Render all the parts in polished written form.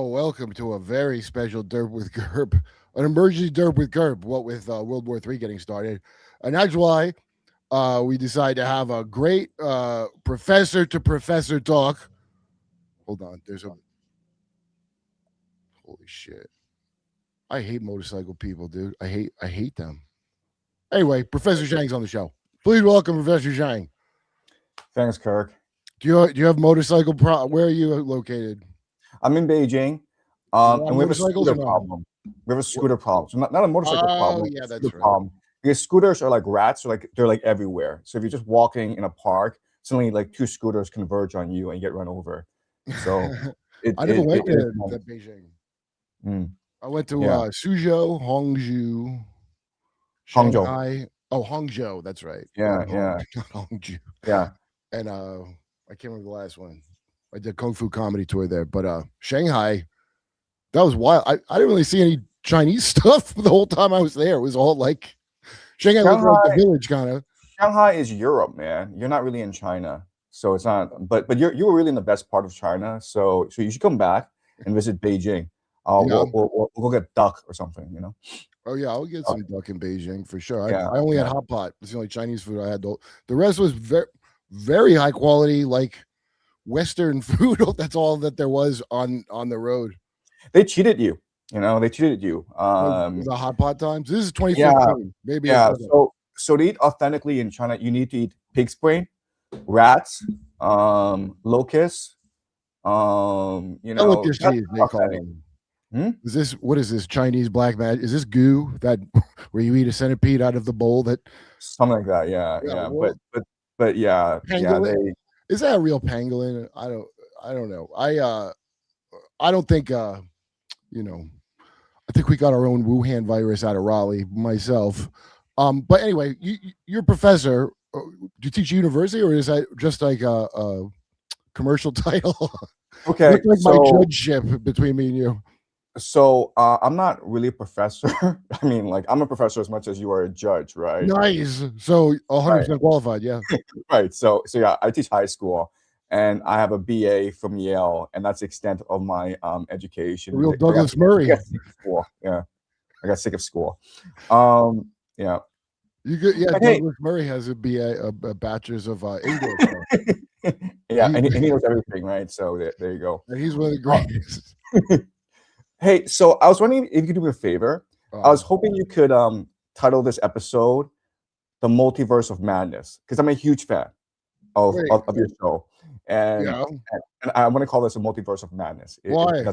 Oh, welcome to a very special Derp with Kurp, an emergency Derp with Kurp. What with World War III getting started, and that's why we decided to have a great professor to professor talk. Hold on, there's a holy shit. I hate motorcycle people, dude. I hate them. Anyway, Professor Zhang's on the show. Please welcome Professor Zhang. Thanks, Kirk. Do you have motorcycle Where are you located? I'm in Beijing, A lot of and we have a motorcycles or scooter no? problem. We have a scooter problem. So not a motorcycle Oh problem, yeah, a that's scooter right. problem. Because scooters are like rats, they're like everywhere. So if you're just walking in a park, suddenly like two scooters converge on you and you get run over. So I never went it is to Beijing. mm, I went to yeah, Suzhou, Hangzhou, Hangzhou. Shanghai. Oh, Hangzhou, that's right. Yeah, yeah, Not Hangzhou. yeah. And I can't remember the last one. I did Kung Fu comedy tour there, but Shanghai, that was wild. I didn't really see any Chinese stuff the whole time I was there. It was all like Shanghai looked like the village kind of. Shanghai is Europe, man. You're not really in China, so it's not. But you were really in the best part of China, so you should come back and visit Beijing. Yeah. We'll go get duck or something, you know. Oh yeah, I'll get some duck in Beijing for sure. Yeah, I only had hot pot. It's the only Chinese food I had. The rest was very, very high quality, like Western food. That's all that there was on the road. They cheated you. You know, they cheated you. The hot pot times. This is 2015. Maybe. Yeah. So to eat authentically in China, you need to eat pig's brain, rats, locusts. You know, Delicacies, they call them. What is this Chinese black magic? Is this goo that where you eat a centipede out of the bowl? That something like that. Yeah. But yeah, pangolin? Is that a real pangolin? I don't know. I don't think you know. I think we got our own Wuhan virus out of Raleigh myself. But anyway, you're a professor. Do you teach university, or is that just like a commercial title? Okay, Looks like my judgeship between me and you. So I'm not really a professor. I mean, like I'm a professor as much as you are a judge, right? Nice. So 100% qualified, yeah. Right. So yeah, I teach high school, and I have a BA from Yale, and that's the extent of my education. The real Douglas Murray. Yeah, I got sick of school. Yeah. Douglas Murray has a BA, a bachelor's of English. Yeah, and he knows everything, right? So there you go. And he's one of the greatest. Hey, so I was wondering if you could do me a favor. I was hoping you could title this episode "The Multiverse of Madness" because I'm a huge fan of your show, and I want to call this a multiverse of madness. Why?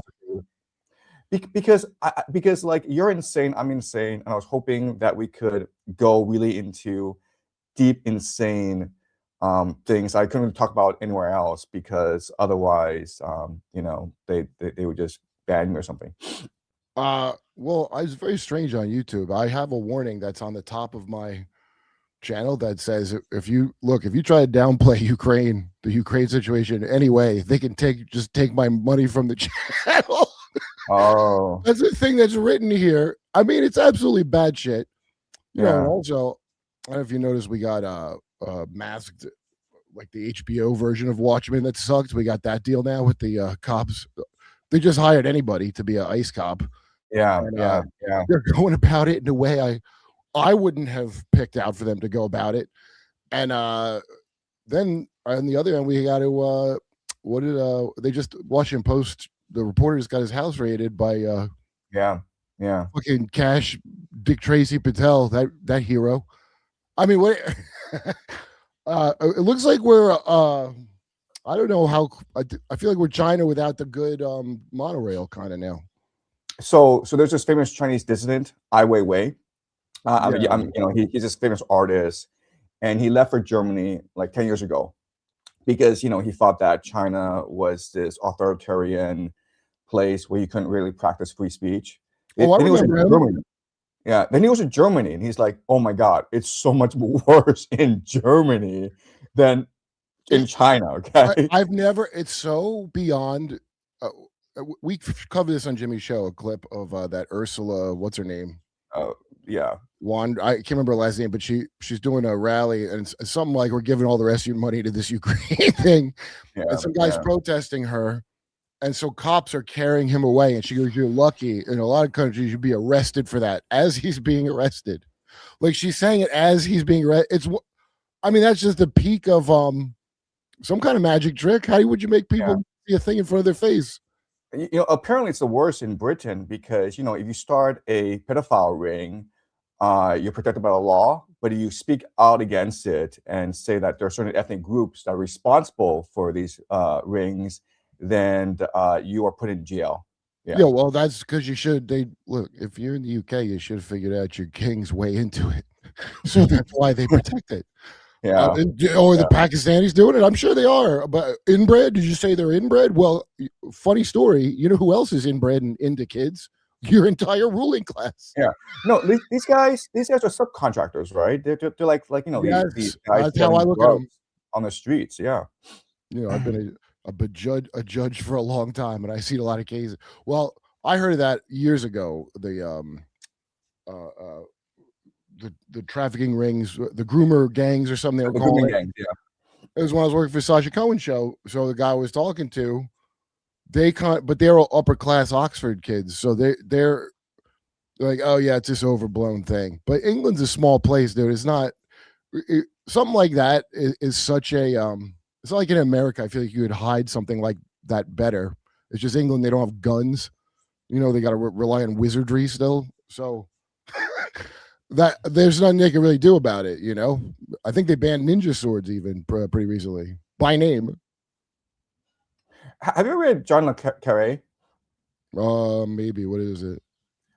Because like you're insane, I'm insane, and I was hoping that we could go really into deep, insane things I couldn't talk about anywhere else because otherwise, you know, they would just ban me or something. Well, I was very strange on YouTube. I have a warning that's on the top of my channel that says if you try to downplay the Ukraine situation anyway, they can just take my money from the channel. Oh, that's the thing that's written here. I mean, it's absolutely bad shit. You know, also, I don't know if you noticed, we got Masked, like the HBO version of Watchmen that sucked. We got that deal now with the cops. They just hired anybody to be an ICE cop. Yeah. They're going about it in a way I wouldn't have picked out for them to go about it. And then on the other end, we got to they just Washington Post. The reporter just got his house raided by fucking Cash Dick Tracy Patel, that hero. I mean, what? It looks like we're I don't know how. I feel like we're China without the good monorail kind of now. So there's this famous Chinese dissident, Ai Weiwei. He's this famous artist, and he left for Germany like 10 years ago because he thought that China was this authoritarian place where you couldn't really practice free speech. Then he was in Germany. Yeah, then he was in Germany, and he's like, "Oh my God, it's so much worse in Germany than in China." Okay, I've never. It's so beyond. We covered this on Jimmy's show, a clip of that Ursula. What's her name? Yeah, I can't remember her last name, but she's doing a rally, and it's something like we're giving all the rest of your money to this Ukraine thing. And some guy's protesting her, And so cops are carrying him away. And she goes, "You're lucky. In a lot of countries, you'd be arrested for that as he's being arrested." Like she's saying it as he's being arrested. I mean, that's just the peak of some kind of magic trick. How would you make people see a thing in front of their face? Apparently it's the worst in Britain because, if you start a pedophile ring, you're protected by the law, but if you speak out against it and say that there are certain ethnic groups that are responsible for these rings, then you are put in jail. Yeah, well, that's because look, if you're in the UK, you should have figured out your king's way into it. So that's why they protect it. The Pakistanis doing it? I'm sure they are. But inbred? Did you say they're inbred? Well, funny story. You know who else is inbred and into kids? Your entire ruling class. Yeah. No, these guys are subcontractors, right? They're like yes, these guys that's how I look at them on the streets. Yeah. I've been a judge for a long time, and I've seen a lot of cases. Well, I heard of that years ago. The trafficking rings, the groomer gangs or something they were calling it. Gangs, yeah. It was when I was working for Sasha Cohen's show. So the guy I was talking to, but they're all upper class Oxford kids. So they're like, oh yeah, it's this overblown thing. But England's a small place, dude. It's not something like that is such a it's not like in America. I feel like you could hide something like that better. It's just England, they don't have guns. They got to rely on wizardry still. So that there's nothing they can really do about it. I think they banned ninja swords even pretty recently by name. Have you read John le Carré? Maybe. What is it?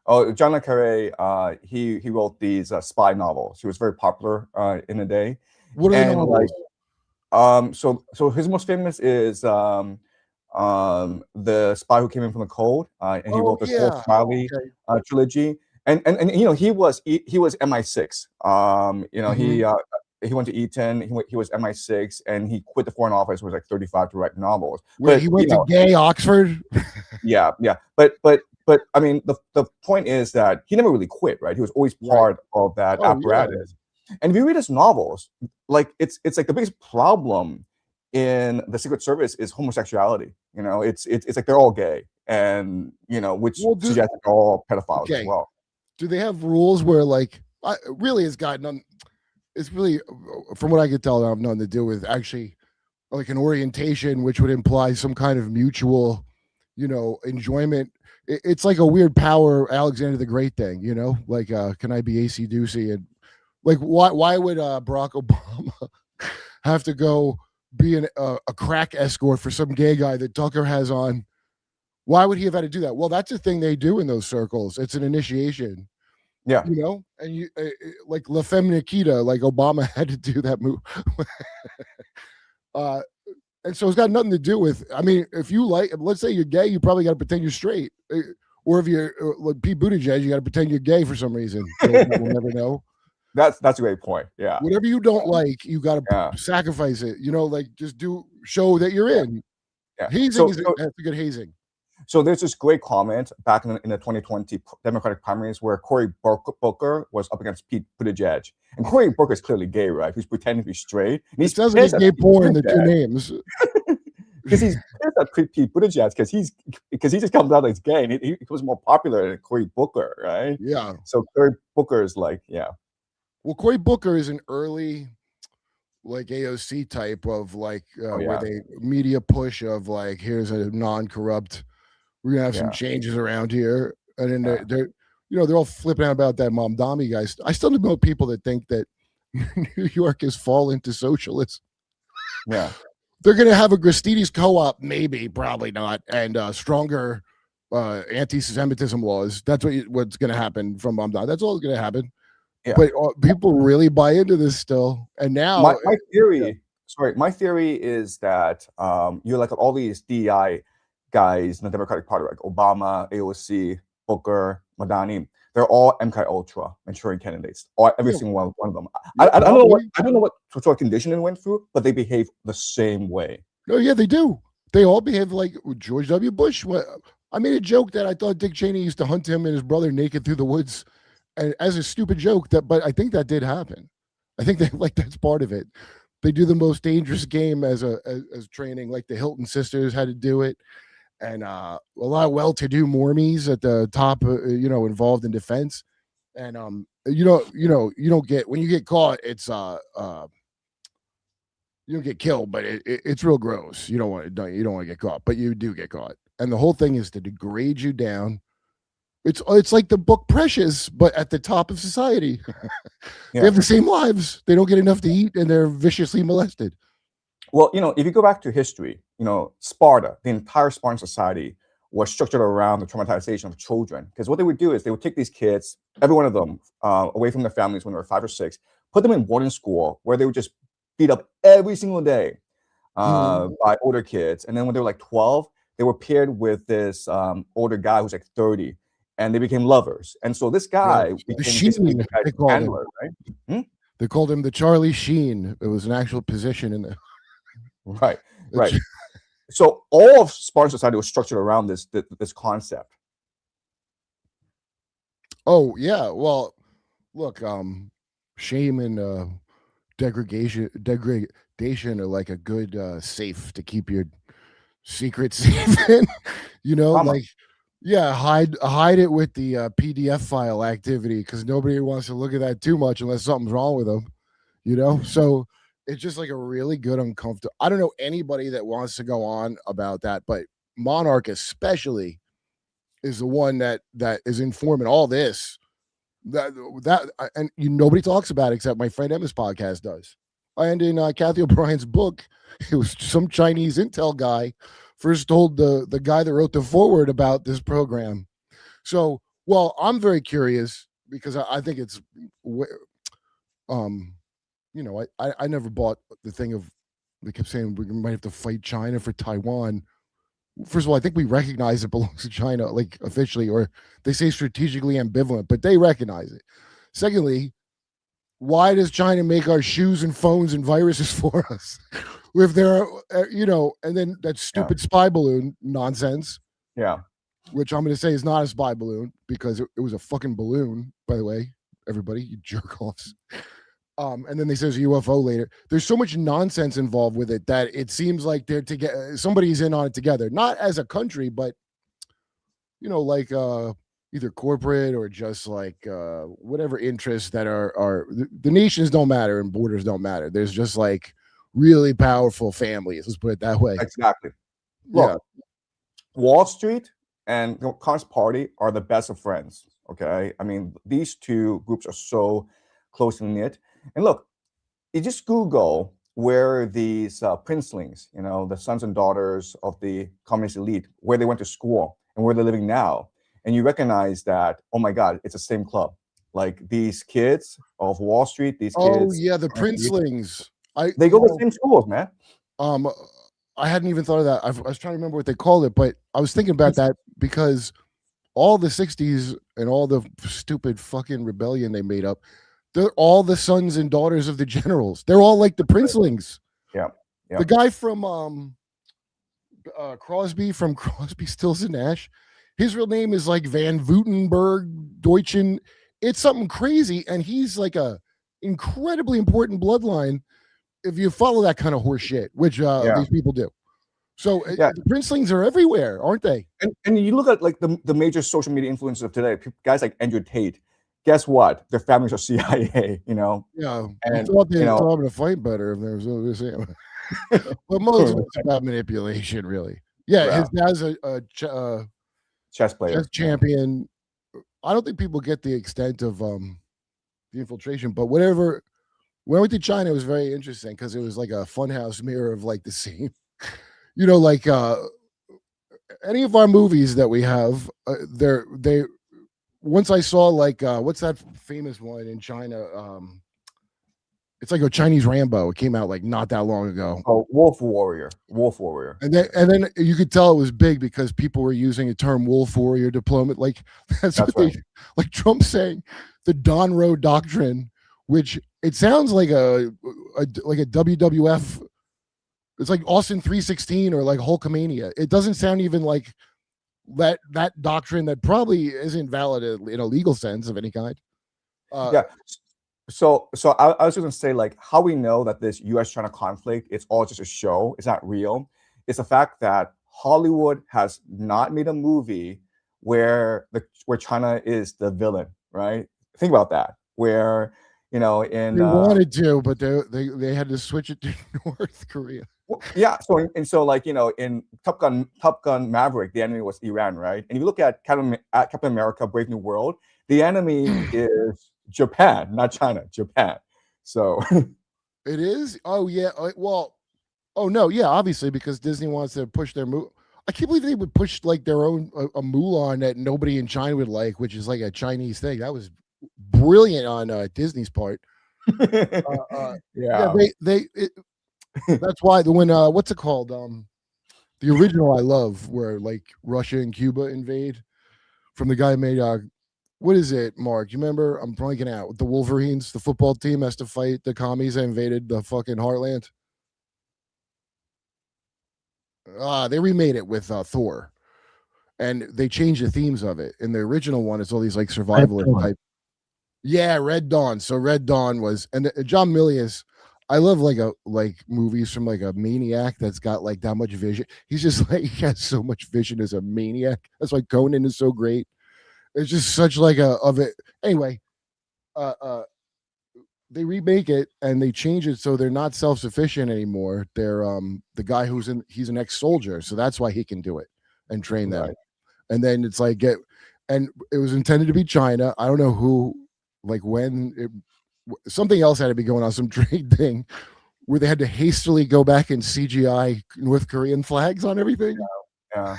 Oh, John le Carré. He wrote these spy novels. He was very popular in the day. What are the novels? So his most famous is The Spy Who Came In From the Cold, and he wrote the Paul Smiley trilogy. And he was MI6. He went to Eton. He was MI6, and he quit the Foreign Office. Was like 35 to write novels. But he went to gay Oxford. yeah. But I mean, the point is that he never really quit. Right? He was always part of that apparatus. Yeah. And if you read his novels, like it's like the biggest problem in the Secret Service is homosexuality. It's like they're all gay, and which suggests that they're all pedophiles as well. Do they have rules where really it's got none? It's really, from what I could tell, I have nothing to do with actually like an orientation, which would imply some kind of mutual, enjoyment. It's like a weird power Alexander the Great thing, like can I be AC Doocy? And like why would Barack Obama have to go be a crack escort for some gay guy that Tucker has on? Why would he have had to do that? Well, that's the thing they do in those circles. It's an initiation. Yeah. And you like La Femme Nikita, like Obama had to do that move. And so it's got nothing to do with, I mean, if you let's say you're gay, you probably got to pretend you're straight. Or if you're like Pete Buttigieg, you got to pretend you're gay for some reason. We'll never know. That's a great point. Yeah. Whatever you don't like, you got to sacrifice it. Just show that you're in. Yeah. Hazing that's a good hazing. So there's this great comment back in the 2020 Democratic primaries where Cory Booker was up against Pete Buttigieg. And Cory Booker is clearly gay, right? He's pretending to be straight. And he doesn't get gay porn, the two names. Because he's pissed at Pete Buttigieg because he just comes out as gay and he was more popular than Cory Booker, right? Yeah. So Cory Booker is like, yeah. Well, Cory Booker is an early like AOC type of where they media push of like, here's a non-corrupt, we're gonna have some changes around here, and then they're all flipping out about that Mom Dami guys. I still know people that think that New York has fallen to socialism. Yeah, they're gonna have a Gristedes co-op, maybe, probably not, and stronger anti-Semitism laws. That's what's gonna happen from Mom Dami. That's all that's gonna happen. Yeah. But people really buy into this still, and now my theory. Sorry, my theory is that you're like all these DEI guys in the Democratic Party, like Obama, AOC, Booker, Madani, they're all MK Ultra Manchurian candidates. Every single one of them. I don't know what sort of conditioning they went through, but they behave the same way. Oh yeah, they do. They all behave like George W. Bush. I made a joke that I thought Dick Cheney used to hunt him and his brother naked through the woods, and as a stupid joke. But I think that did happen. I think that's part of it. They do the most dangerous game as training, like the Hilton sisters had to do it. and a lot of well-to-do normies at the top, involved in defense. And you don't get, when you get caught, it's you don't get killed, but it's real gross. You don't want to get caught, but you do get caught. And the whole thing is to degrade you down. It's like the book Precious, but at the top of society. They have the same lives. They don't get enough to eat, and they're viciously molested. Well, if you go back to history, Sparta, the entire Spartan society was structured around the traumatization of children. Because what they would do is they would take these kids, every one of them, away from their families when they were 5 or 6, put them in boarding school where they would just beat up every single day by older kids. And then when they were like 12, they were paired with this older guy who's like 30, and they became lovers. And so this guy became the handler, right? They called him the Charlie Sheen. It was an actual position in there. Right. So all of Spartan society was structured around this concept. Oh yeah, well, look, shame and degradation are like a good safe to keep your secret safe in. Like, yeah, hide it with the PDF file activity, because nobody wants to look at that too much unless something's wrong with them. So it's just like a really good uncomfortable. I don't know anybody that wants to go on about that, but Monarch especially is the one that is informing all this. And nobody talks about it except my friend Emma's podcast does. And in Kathy O'Brien's book, it was some Chinese intel guy first told the guy that wrote the foreword about this program. So, well, I'm very curious, because I think it's, I never bought the thing of, they kept saying we might have to fight China for Taiwan. First of all, I think we recognize it belongs to China, like officially, or they say strategically ambivalent, but they recognize it. Secondly, why does China make our shoes and phones and viruses for us? If they're, and then that stupid spy balloon nonsense. Yeah. Which I'm going to say is not a spy balloon, because it was a fucking balloon, by the way, everybody, you jerk offs. And then they says UFO later. There's so much nonsense involved with it that it seems like they're together. Somebody's in on it together, not as a country, but like either corporate or just like whatever interests that are the nations don't matter and borders don't matter. There's just like really powerful families. Let's put it that way. Exactly. Look, Wall Street and the Communist Party are the best of friends. Okay, I mean, these two groups are so closely knit. And look, you just Google where these princelings, the sons and daughters of the communist elite, where they went to school and where they're living now, and you recognize that, oh my God, it's the same club. Like these kids of Wall Street, these kids. Oh yeah, the princelings. They go to the same schools, man. I hadn't even thought of that. I was trying to remember what they called it, but I was thinking about that because all the 60s and all the stupid fucking rebellion they made up, they're all the sons and daughters of the generals. They're all like the princelings. Yeah. The guy from Crosby, from Crosby, Stills and Nash, his real name is like Van Woutenberg Deutschen. It's something crazy, and he's like a incredibly important bloodline if you follow that kind of horse shit, which these people do. So the princelings are everywhere, aren't they? And you look at like the major social media influencers of today, guys like Andrew Tate. Guess what? Their families are CIA, Yeah, and I thought they'd having to fight better if there was but most of it's about manipulation, really. Yeah, his dad's a chess player, chess champion. I don't think people get the extent of the infiltration, but whatever. When I went to China, it was very interesting because it was like a funhouse mirror of like the same, like any of our movies that we have, they. Once I saw like what's that famous one in China? It's like a Chinese Rambo. It came out like not that long ago. Oh, Wolf Warrior. And then you could tell it was big because people were using a term Wolf Warrior diplomat. Like that's what right. Like Trump saying the Don Road Doctrine, which it sounds like a WWF. It's like Austin 316 or like Hulkamania. It doesn't sound even like that doctrine that probably isn't valid in a legal sense of any kind. So I was going to say, like, how we know that this U.S.-China conflict, it's all just a show, it's not real. It's the fact that Hollywood has not made a movie where China is the villain, right? Think about that. Where in They wanted to, but they had to switch it to North Korea. yeah, so like in Top Gun Maverick, the enemy was Iran, right? And if you look at Captain America: Brave New World, the enemy is Japan, not China, Japan. So it is. Oh yeah. Well. Oh no. Yeah. Obviously, because Disney wants to push their move. I can't believe they would push like their own a Mulan that nobody in China would like, which is like a Chinese thing. That was brilliant on Disney's part. yeah. That's why when what's it called? The original I love, where like Russia and Cuba invade, from the guy who made what is it, Mark? You remember? I'm blanking out. The Wolverines, the football team, has to fight the commies that invaded the fucking heartland. They remade it with Thor, and they changed the themes of it. In the original one, it's all these like survivalist type. Yeah, Red Dawn. So Red Dawn was, and John Milius. I love like movies from like a maniac that's got like that much vision. He's just like he has so much vision as a maniac. That's why Conan is so great. It's just such like a of it. Anyway, they remake it and they change it so they're not self-sufficient anymore. They're the guy he's an ex-soldier, so that's why he can do it and train them. Right. And then it's like and it was intended to be China. I don't know who, like when something else had to be going on, some trade thing where they had to hastily go back and CGI North Korean flags on everything. Yeah.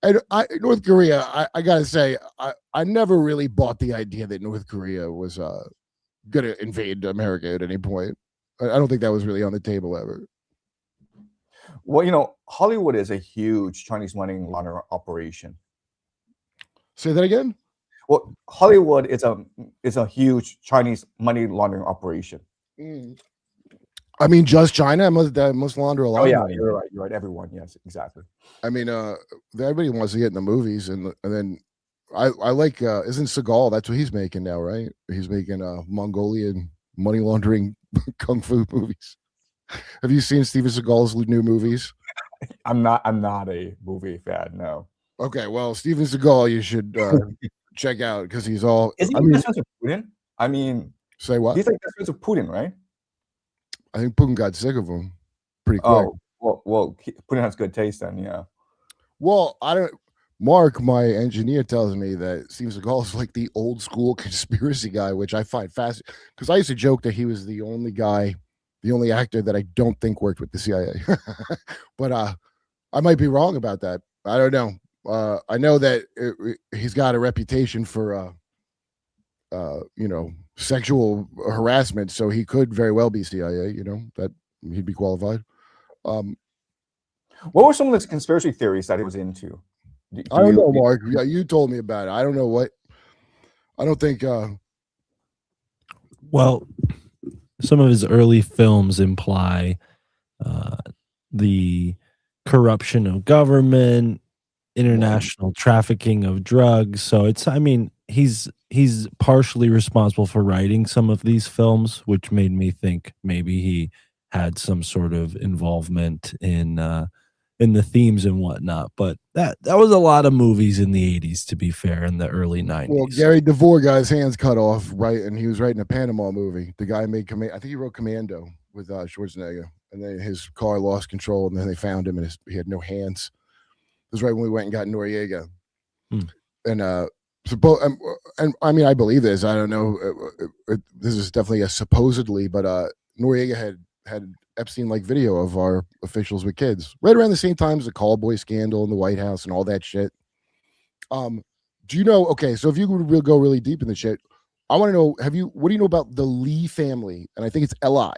And North Korea, I gotta say, I never really bought the idea that North Korea was gonna invade America at any point. I don't think that was really on the table ever. Well, Hollywood is a huge Chinese money laundering operation. Say that again. Well, Hollywood is a huge Chinese money laundering operation. I mean, just China must launder a lot. Oh yeah, you're right. Everyone, yes, exactly. I mean, everybody wants to get in the movies, and then I like isn't Seagal? That's what he's making now, right? He's making Mongolian money laundering kung fu movies. Have you seen Steven Seagal's new movies? I'm not a movie fan. No. Okay, well, Steven Seagal, you should check out because he's all. Is he best friends with Putin? I mean, say what? He's like best friends with Putin, right? I think Putin got sick of him pretty quick. Oh, well, Putin has good taste then, yeah. Well, I don't. Mark, my engineer, tells me that Steven Seagal is like the old school conspiracy guy, which I find fascinating because I used to joke that he was the only guy, the only actor that I don't think worked with the CIA. But I might be wrong about that. I don't know. I know that he's got a reputation for, sexual harassment, so he could very well be CIA. That he'd be qualified. What were some of the conspiracy theories that he was into? I don't know, Mark. Yeah, you told me about it. I don't know what. I don't think. Well, some of his early films imply the corruption of government, international trafficking of drugs. So he's partially responsible for writing some of these films, which made me think maybe he had some sort of involvement in the themes and whatnot. But that was a lot of movies in the 80s, to be fair, in the early 90s. Well, Gary DeVore got his hands cut off, right? And he was writing a Panama movie. The guy made I think he wrote Commando with Schwarzenegger. And then his car lost control, and then they found him, and he had no hands. It was right when we went and got Noriega. And and I mean, I believe this. I don't know. This is definitely a supposedly, but Noriega had Epstein-like video of our officials with kids right around the same time as the call boy scandal in the White House and all that shit. Do you know? Okay, so if you would go really deep in the shit, I want to know. What do you know about the Lee family? And I think it's Li,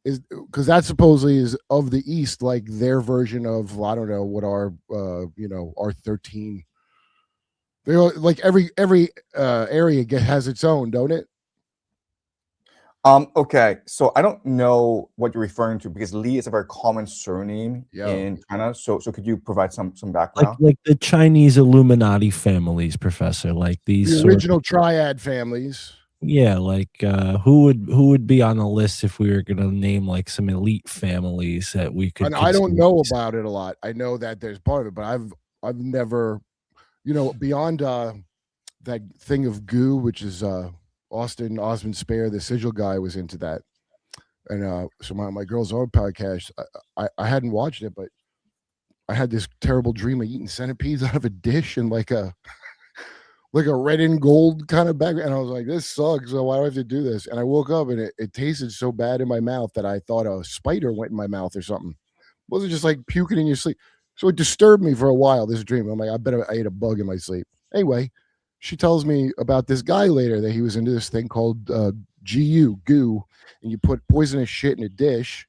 is because that supposedly is of the East, like their version of I don't know what our R13. They're like every area has its own, don't it? Okay, so I don't know what you're referring to because Lee is a very common surname in China. So could you provide some background? Like the Chinese Illuminati families, Professor, like these original triad families. Yeah, like who would be on the list if we were gonna name like some elite families that we could And I don't consider know these? about it a lot. I know that there's part of it, but I've never, beyond that thing of goo, which is Austin Osmond Spare, the sigil guy, was into that. And so my girl's own podcast, I hadn't watched it, but I had this terrible dream of eating centipedes out of a dish and like a red and gold kind of background. And I was like, this sucks. So why do I have to do this? And I woke up and it tasted so bad in my mouth that I thought a spider went in my mouth or something. It wasn't just like puking in your sleep. So it disturbed me for a while, this dream. I'm like, I bet I ate a bug in my sleep. Anyway, she tells me about this guy later that he was into this thing called goo, and you put poisonous shit in a dish,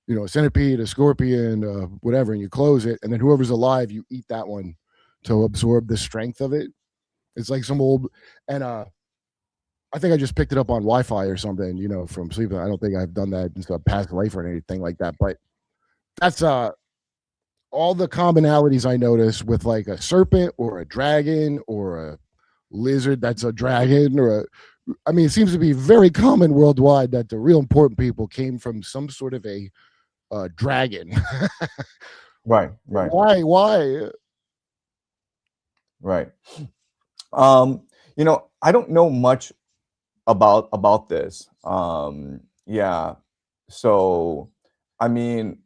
a centipede, a scorpion, whatever, and you close it, and then whoever's alive, you eat that one to absorb the strength of it. It's like some old, and I think I just picked it up on Wi-Fi or something, from sleeping. I don't think I've done that in a past life or anything like that, but that's all the commonalities I notice with like a serpent or a dragon or a lizard that's a dragon I mean, it seems to be very common worldwide that the real important people came from some sort of a dragon. Right. Why? Right. I don't know much about this. Yeah. So, I mean,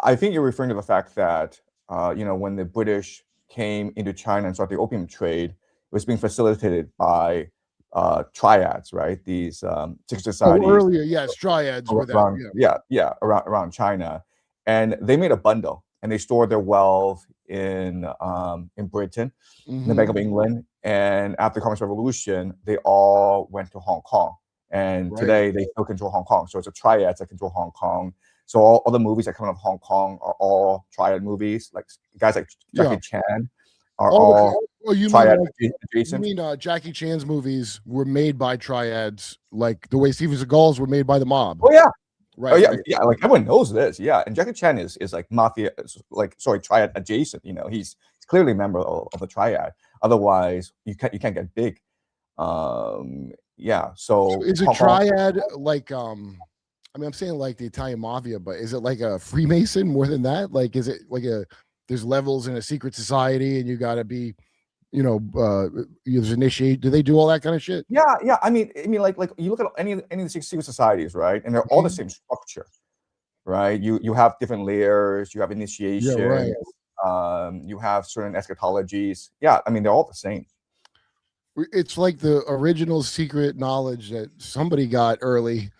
I think you're referring to the fact that when the British came into China and started the opium trade, it was being facilitated by triads, right? These secret societies. Oh, earlier, yes, triads were that. Around, around China, and they made a bundle, and they stored their wealth in Britain, in the Bank of England, and after the Communist Revolution, they all went to Hong Kong, and today they still control Hong Kong. So it's a triads that control Hong Kong. So all the movies that come out of Hong Kong are all triad movies. Like guys like Jackie Chan are all triad adjacent. You mean Jackie Chan's movies were made by triads, like the way Steven Seagal's were made by the mob? Oh yeah, right. Oh yeah, yeah. Like everyone knows this. Yeah, and Jackie Chan is like mafia, triad adjacent. He's clearly a member of the triad. Otherwise, you can't get big. Yeah. So is it triad like I mean, I'm saying like the Italian mafia, but is it like a Freemason more than that? Like, is it like there's levels in a secret society and you got to be, there's initiate. Do they do all that kind of shit? Yeah. I mean, like you look at any of the secret societies, right? And they're all the same structure, right? You have different layers. You have initiation. Yeah, right. You have certain eschatologies. Yeah. I mean, they're all the same. It's like the original secret knowledge that somebody got early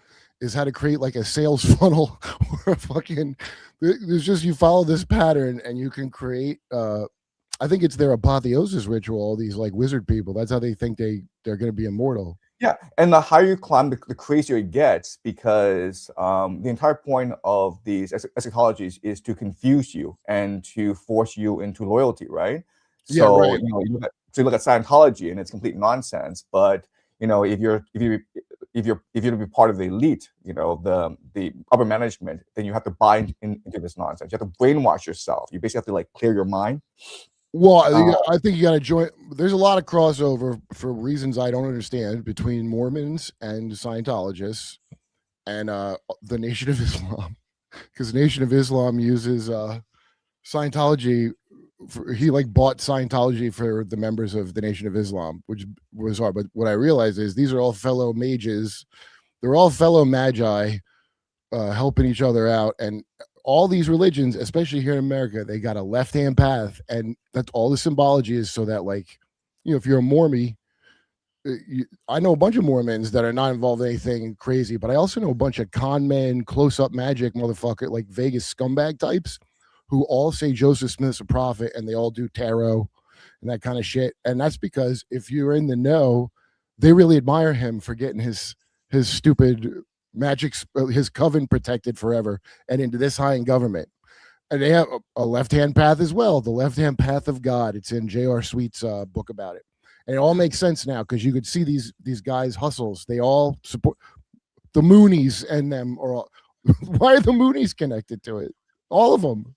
is how to create like a sales funnel or a fucking. There's just you follow this pattern and you can create. I think it's their apotheosis ritual. All these like wizard people. That's how they think they're going to be immortal. Yeah, and the higher you climb, the crazier it gets, because the entire point of these eschatologies is to confuse you and to force you into loyalty, right? So right. you look at Scientology and it's complete nonsense. But if you're to be part of the elite, the upper management, then you have to buy into this nonsense. You have to brainwash yourself. You basically have to like clear your mind. Well, I think you got to join. There's a lot of crossover for reasons I don't understand between Mormons and Scientologists and the Nation of Islam, because Nation of Islam uses Scientology. He like bought Scientology for the members of the Nation of Islam, which was hard. But what I realized is these are all fellow mages. They're all fellow magi, helping each other out, and all these religions, especially here in America, they got a left-hand path, and that's all the symbology is. So that, like, if you're a Mormon, I know a bunch of Mormons that are not involved in anything crazy, but I also know a bunch of con men, close-up magic motherfucker, like Vegas scumbag types, who all say Joseph Smith's a prophet, and they all do tarot and that kind of shit. And that's because if you're in the know, they really admire him for getting his stupid magic, his coven protected forever and into this high in government. And they have a left-hand path as well, the left-hand path of God. It's in J.R. Sweet's book about it. And it all makes sense now because you could see these guys' hustles. They all support the Moonies, and them are all, why are the Moonies connected to it? All of them.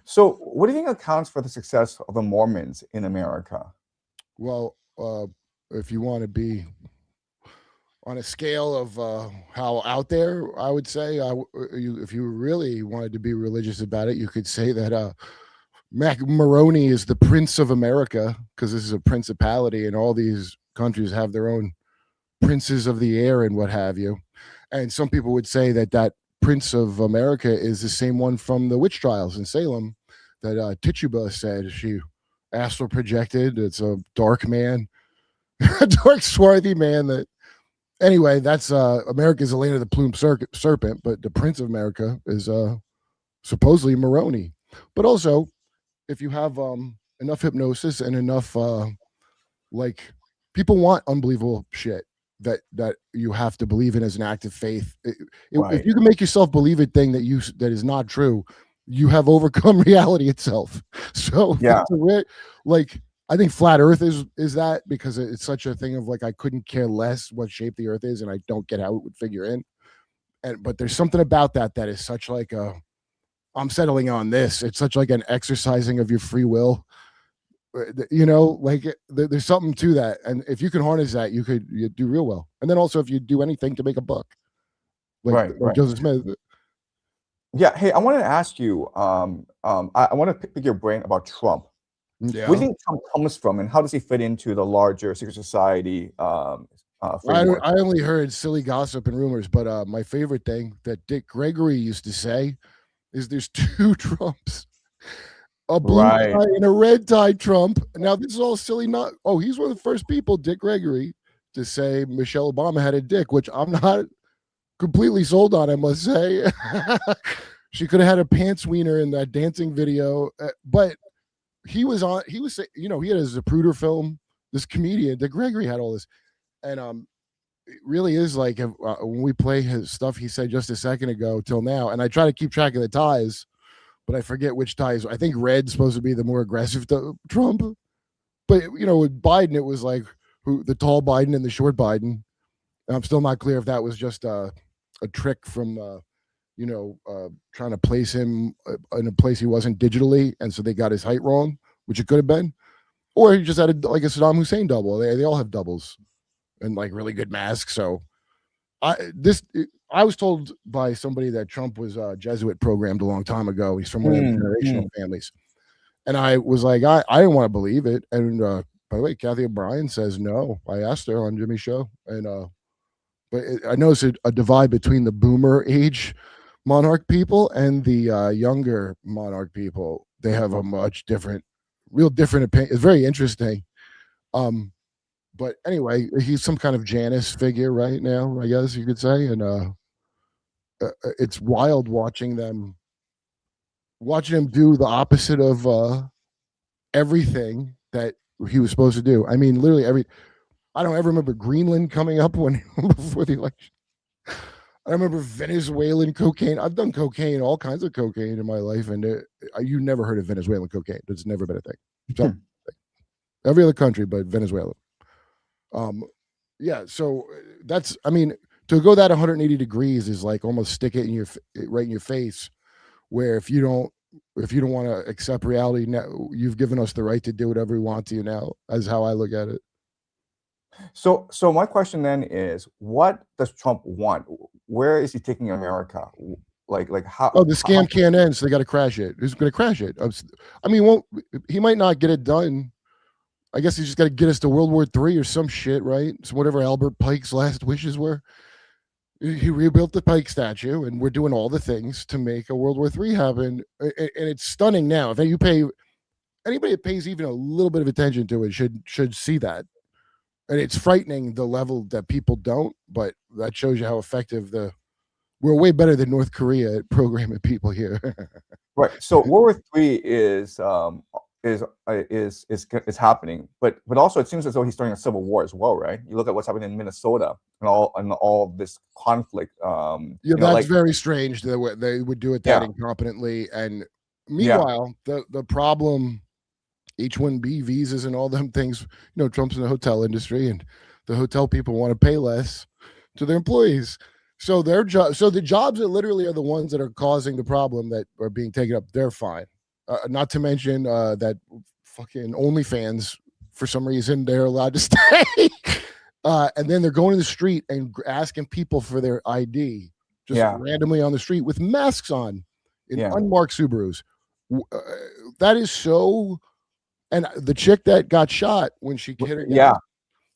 So what do you think accounts for the success of the Mormons in America? Well, if you want to be on a scale of how out there, I would say, if you really wanted to be religious about it, you could say that Mac Maroney is the Prince of America, because this is a principality, and all these countries have their own princes of the air and what have you. And some people would say that that Prince of America is the same one from the witch trials in Salem that Tituba said she astral projected. It's a dark man, a dark, swarthy man that. Anyway, that's America's Elena the Plumed Serpent, but the Prince of America is supposedly Maroney. But also, if you have enough hypnosis and enough like people want unbelievable shit that you have to believe in as an act of faith. Right. If you can make yourself believe a thing that is not true, you have overcome reality itself. So Yeah. like I think flat Earth is that, because it's such a thing of like I couldn't care less what shape the Earth is, and I don't get how it would figure in. But there's something about that is such like a I'm settling on this. It's such like an exercising of your free will. Like there's something to that, and if you can harness that, you do real well. And then also if you do anything to make a buck, like Right. Joseph Smith. Yeah. Hey, I wanted to ask you. I want to pick your brain about Trump. Yeah. Where do you think Trump comes from, and how does he fit into the larger secret society framework? I only heard silly gossip and rumors, but my favorite thing that Dick Gregory used to say is there's two Trumps. A blue Right. tie and a red tie Trump. Now this is all silly. He's one of the first people, Dick Gregory, to say Michelle Obama had a dick, which I'm not completely sold on, I must say. She could have had a pants wiener in that dancing video, but he had his Zapruder film. This comedian, Dick Gregory, had all this, and it really is like when we play his stuff he said just a second ago till now, and I try to keep track of the ties, but I forget which ties. I think red's supposed to be the more aggressive Trump, but with Biden, it was like the tall Biden and the short Biden. And I'm still not clear if that was just a trick from trying to place him in a place he wasn't digitally, and so they got his height wrong, which it could have been, or he just had like a Saddam Hussein double. They all have doubles and like really good masks. So I was told by somebody that Trump was Jesuit programmed a long time ago. He's from one of the generational families. And I was like, I didn't want to believe it. And by the way, Kathy O'Brien says no. I asked her on Jimmy's show. And but I noticed a divide between the boomer age monarch people and the younger monarch people. They have a much real different opinion. It's very interesting. But anyway, he's some kind of Janus figure right now, I guess you could say. And it's wild watching him do the opposite of everything that he was supposed to do. I mean, literally I don't ever remember Greenland coming up before the election. I remember Venezuelan cocaine. I've done cocaine, all kinds of cocaine in my life, and you never heard of Venezuelan cocaine. It's never been a thing. So, every other country but Venezuela. Yeah, so that's, I mean, to go that 180 degrees is like almost stick it right in your face, where if you don't want to accept reality now, you've given us the right to do whatever we want to you now, as how I look at it. So my question then is, what does Trump want? Where is he taking America? Like how? Oh, the scam can't end, so they got to crash it. Who's going to crash it? I mean, he might not get it done. I guess he's just got to get us to World War III or some shit, right? So whatever Albert Pike's last wishes were. He rebuilt the Pike statue, and we're doing all the things to make a World War III happen. And it's stunning now. If anybody that pays even a little bit of attention to it should see that. And it's frightening the level that people don't, but that shows you how effective we're way better than North Korea at programming people here. Right. So World War III is happening, but also it seems as though he's starting a civil war as well, right? You look at what's happening in Minnesota and all this conflict. That's very strange that they would do it that incompetently. And meanwhile, the problem, H-1B visas and all them things, Trump's in the hotel industry, and the hotel people want to pay less to their employees. So the jobs that literally are the ones that are causing the problem that are being taken up, they're fine. Not to mention that fucking OnlyFans, for some reason, they're allowed to stay. And then they're going to the street and asking people for their ID just randomly on the street with masks on in unmarked Subarus. That is so. And the chick that got shot when she hit her guy,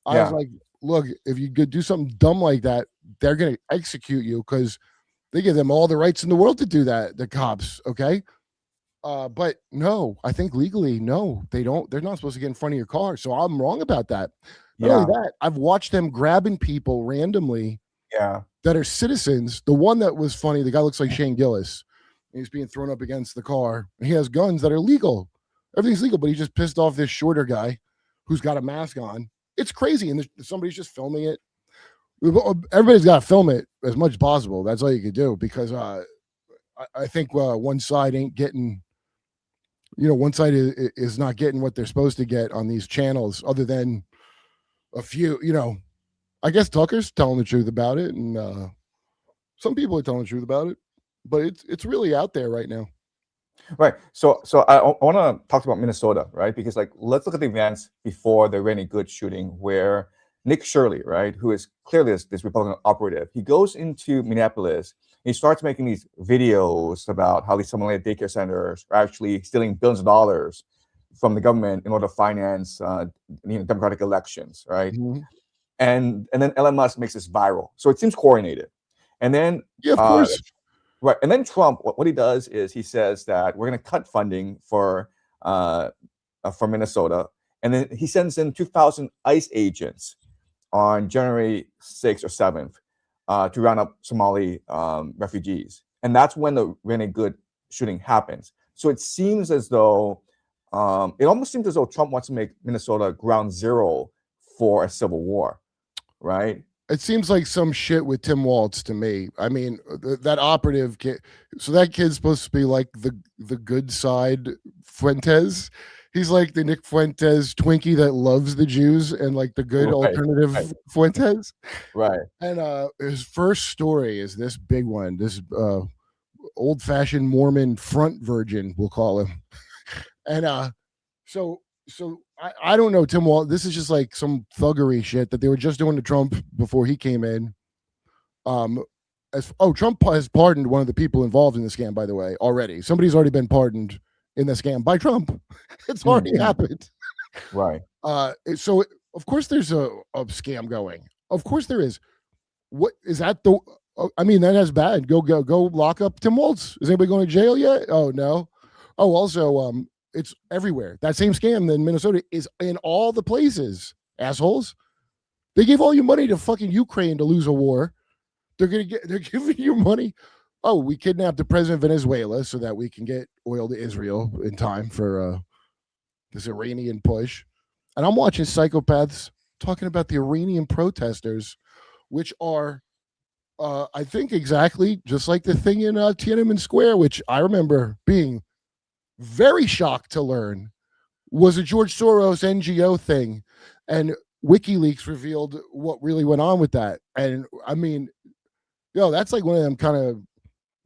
I was like, look, if you could do something dumb like that, they're going to execute you because they give them all the rights in the world to do that, the cops, okay? But no, I think legally, no, they don't. They're not supposed to get in front of your car. So I'm wrong about that. Not only that, I've watched them grabbing people randomly that are citizens. The one that was funny, the guy looks like Shane Gillis. He's being thrown up against the car. He has guns that are legal. Everything's legal, but he just pissed off this shorter guy who's got a mask on. It's crazy, and somebody's just filming it. Everybody's got to film it as much as possible. That's all you could do because I think one side ain't getting, one side is not getting what they're supposed to get on these channels other than a few, I guess Tucker's telling the truth about it, and some people are telling the truth about it, but it's really out there right now. Right. So I want to talk about Minnesota, right? Because let's look at the events before the Rennie Good shooting, where Nick Shirley, right, who is clearly this Republican operative, he goes into Minneapolis. He starts making these videos about how these similar daycare centers are actually stealing billions of dollars from the government in order to finance democratic elections, right? Mm-hmm. And then Elon Musk makes this viral. So it seems coordinated. And then of course. Right. And then Trump, what he does is he says that we're going to cut funding for Minnesota. And then he sends in 2,000 ICE agents on January 6th or 7th to round up Somali refugees. And that's when the Rennie Good shooting happens. So it seems as though, it almost seems as though Trump wants to make Minnesota ground zero for a civil war, right? It seems like some shit with Tim Walz to me. I mean, that operative kid. So that kid's supposed to be like the good side Fuentes. He's like the Nick Fuentes Twinkie that loves the Jews and like the good alternative Fuentes. Right. And his first story is this big one. This old-fashioned Mormon front virgin, we'll call him. And so I don't know, Tim Walz. This is just like some thuggery shit that they were just doing to Trump before he came in. Trump has pardoned one of the people involved in the scam, by the way, already. Somebody's already been pardoned in the scam by Trump. It's already happened. Right. So of course there's a scam going. Of course there is. What is that? I mean, that's bad. Go lock up Tim Walz. Is anybody going to jail yet? Oh no. Oh, also, it's everywhere. That same scam in Minnesota is in all the places, assholes. They gave all your money to fucking Ukraine to lose a war. They're giving you money. Oh, we kidnapped the president of Venezuela so that we can get oil to Israel in time for this Iranian push. And I'm watching psychopaths talking about the Iranian protesters, which are, I think, exactly just like the thing in Tiananmen Square, which I remember being very shocked to learn was a George Soros NGO thing, and WikiLeaks revealed what really went on with that. And I mean, that's like one of them kind of,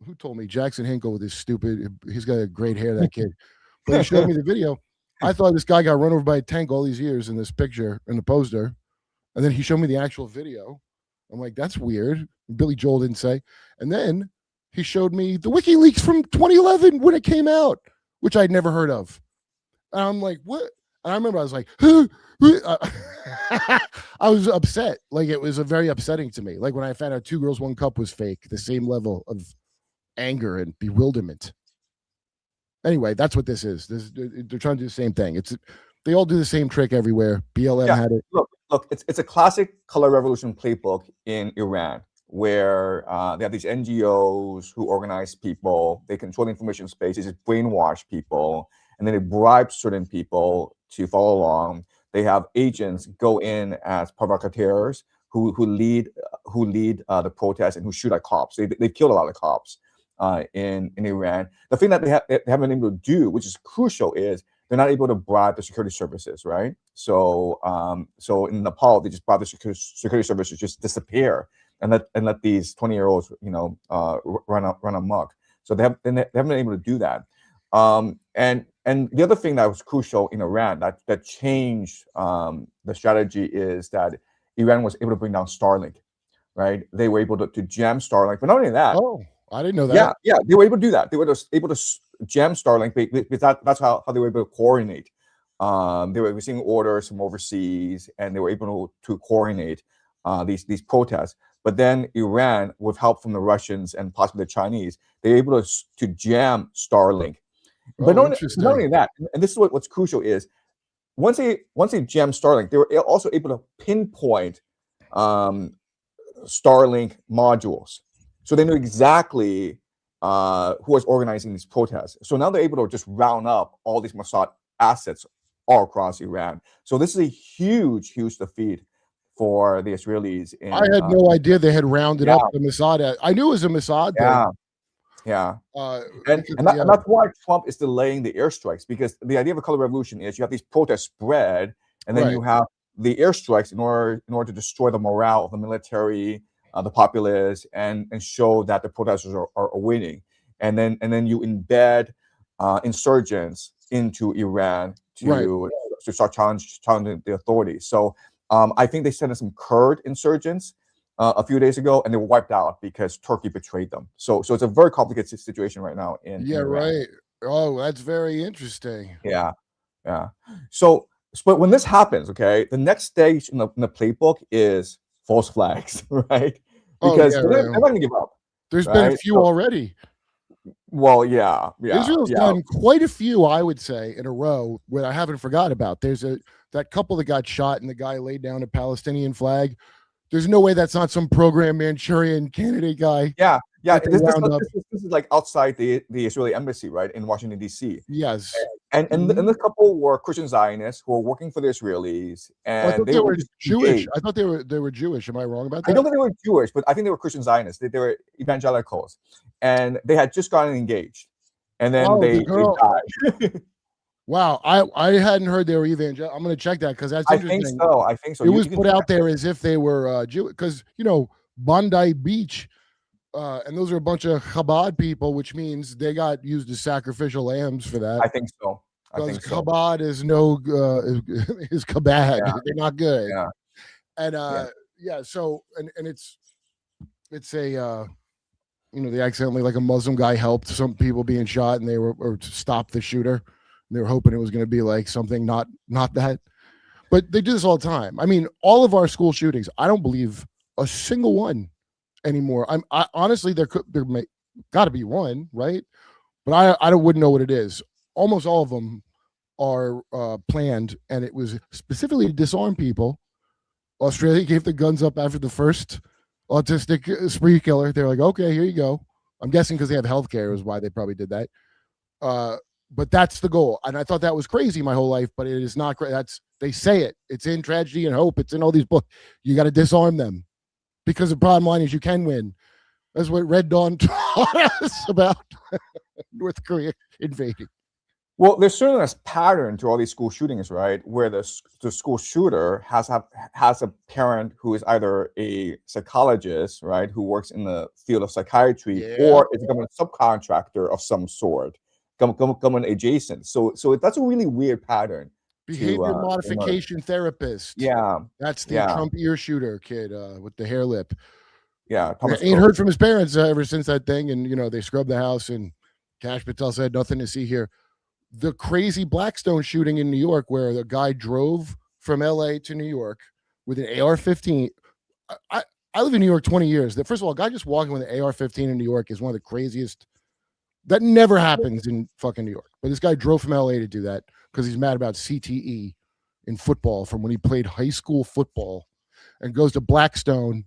who told me? Jackson Hinkle with his stupid, he's got a great hair, that kid. But he showed me the video. I thought this guy got run over by a tank all these years in this picture, in the poster. And then he showed me the actual video. I'm like, that's weird. Billy Joel didn't say. And then he showed me the WikiLeaks from 2011 when it came out, which I'd never heard of. And I'm like, what? And I remember I was like, I was upset. Like, it was very upsetting to me. Like when I found out 2 Girls, 1 Cup was fake, the same level of anger and bewilderment. Anyway, that's what this is. They're trying to do the same thing. They all do the same trick everywhere. BLM had it. Look, it's a classic color revolution playbook in Iran, where they have these NGOs who organize people. They control the information space. They just brainwash people, and then they bribe certain people to follow along. They have agents go in as provocateurs who lead the protests and who shoot at cops. They've killed a lot of cops in Iran. The thing that they haven't been able to do, which is crucial, is they're not able to bribe the security services, right? So in Nepal, they just bribe the security services, just disappear and let these 20-year-olds, run amok. So they haven't been able to do that. And the other thing that was crucial in Iran that changed the strategy is that Iran was able to bring down Starlink, right? They were able to jam Starlink, but not only that. Oh, I didn't know that. Yeah, they were able to do that. They were just able to jam Starlink because that's how they were able to coordinate. They were receiving orders from overseas, and they were able to coordinate these protests. But then Iran, with help from the Russians and possibly the Chinese, they were able to jam Starlink. But not only that, and this is what's crucial is once they jammed Starlink, they were also able to pinpoint Starlink modules. So they knew exactly who was organizing these protests. So now they're able to just round up all these Mossad assets all across Iran. So this is a huge defeat for the Israelis. I had no idea they had rounded up the Mossad. I knew it was a Mossad thing. Yeah. And that's why Trump is delaying the airstrikes, because the idea of a color revolution is you have these protests spread, and then you have the airstrikes in order to destroy the morale of the military, the populace, and show that the protesters are winning. And then you embed insurgents into Iran to start challenging the authorities. So I think they sent in some Kurd insurgents a few days ago, and they were wiped out because Turkey betrayed them. So it's a very complicated situation right now in Iran. Right. Oh, that's very interesting. Yeah. So but when this happens, okay, the next stage in the playbook is false flags, right? Because they're not going to give up. There's been a few already. Well, yeah. Israel's done quite a few, I would say, in a row where I haven't forgot about. There's that couple that got shot and the guy laid down a Palestinian flag. There's no way that's not some program Manchurian candidate guy. Yeah. This is like outside the Israeli embassy, right, in Washington, D.C. Yes. And the couple were Christian Zionists who were working for the Israelis, and I thought they were Jewish. I thought they were Jewish. Am I wrong about that? I don't think they were Jewish, but I think they were Christian Zionists. They were evangelicals, and they had just gotten engaged, and then they died. Wow, I hadn't heard they were evangelical. I'm going to check that because that's interesting. I think so. It was put out there as if they were Jewish, because Bondi Beach. And those are a bunch of Chabad people, which means they got used as sacrificial lambs for that. I think so. Because Chabad is is Chabad. Yeah. They're not good. Yeah. And so and it's a they accidentally, like, a Muslim guy helped some people being shot, and they were to stop the shooter. And they were hoping it was going to be like something not that. But they do this all the time. I mean, all of our school shootings, I don't believe a single one anymore. I honestly, there got to be one, right? But I wouldn't know what it is. Almost all of them are planned, and it was specifically to disarm people. Australia gave the guns up after the first autistic spree killer. They're like, okay, here you go. I'm guessing because they have healthcare is why they probably did that. But that's the goal, and I thought that was crazy my whole life. But it is not. They say it. It's in Tragedy and Hope. It's in all these books. You got to disarm them. Because the bottom line is you can win. That's what Red Dawn taught us about North Korea invading. Well, there's certainly a pattern to all these school shootings, right? Where the school shooter has a parent who is either a psychologist, right, who works in the field of psychiatry, or is a government subcontractor of some sort, government adjacent. So that's a really weird pattern. Behavior modification therapist. Yeah. That's the Trump ear shooter kid with the hair lip. Yeah. Ain't heard from his parents ever since that thing. And, they scrubbed the house, and Kash Patel said nothing to see here. The crazy Blackstone shooting in New York, where the guy drove from LA to New York with an AR-15. I live in New York 20 years. First of all, a guy just walking with an AR-15 in New York is one of the craziest. That never happens in fucking New York. But this guy drove from LA to do that because he's mad about CTE in football from when he played high school football, and goes to Blackstone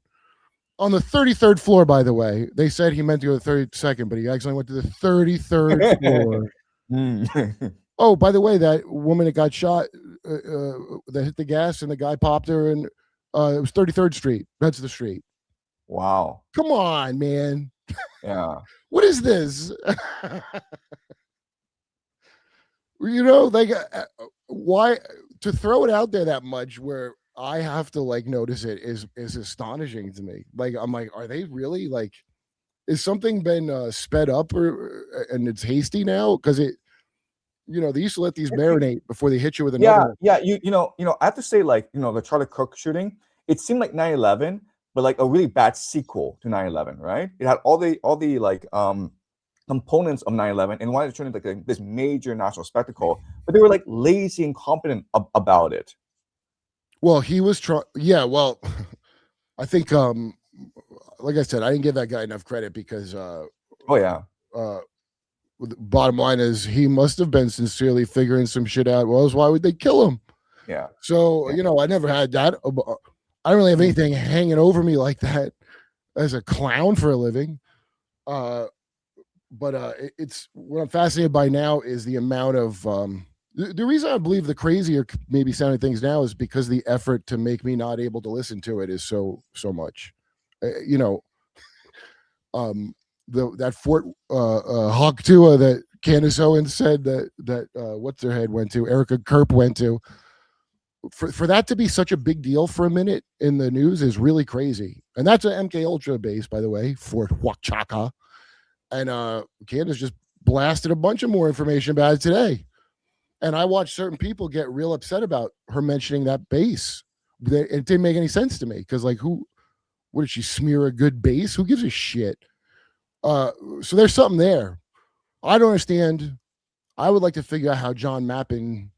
on the 33rd floor, by the way. They said he meant to go to the 32nd, but he actually went to the 33rd floor. Oh, by the way, that woman that got shot, that hit the gas and the guy popped her, and it was 33rd Street. That's the street. Wow. Come on, man. Yeah. What is this? Why to throw it out there that much where I have to notice it is astonishing to me. I'm like, are they really is something been sped up and it's hasty now? Because they used to let these marinate before they hit you with another. Yeah. I have to say, the Charlie Kirk shooting, it seemed like 9/11, but like a really bad sequel to 9/11, right? It had all the like components of 9/11 and wanted to turn it like this major national spectacle, but they were like lazy and incompetent about it. Well, he was trying. Yeah, well, I think like I said, I didn't give that guy enough credit because Oh yeah. The bottom line is he must have been sincerely figuring some shit out. Well, why would they kill him? Yeah. So, Yeah. you know, I never had that. I don't really have anything hanging over me like that as a clown for a living. But it's what I'm fascinated by now is the amount of the reason I believe the crazier maybe sounding things now is because the effort to make me not able to listen to it is so much. You know, that Fort Hawktua that Candace Owens said that what's their head went to, Erica Kurp went to. For that to be such a big deal for a minute in the news is really crazy. And that's an MK Ultra base, by the way, Fort Huachaka. And Candace just blasted a bunch of more information about it today. And I watched certain people get real upset about her mentioning that base. It didn't make any sense to me because, like, what did she smear a good base? Who gives a shit? So there's something there. I don't understand. I would like to figure out how John Mappin,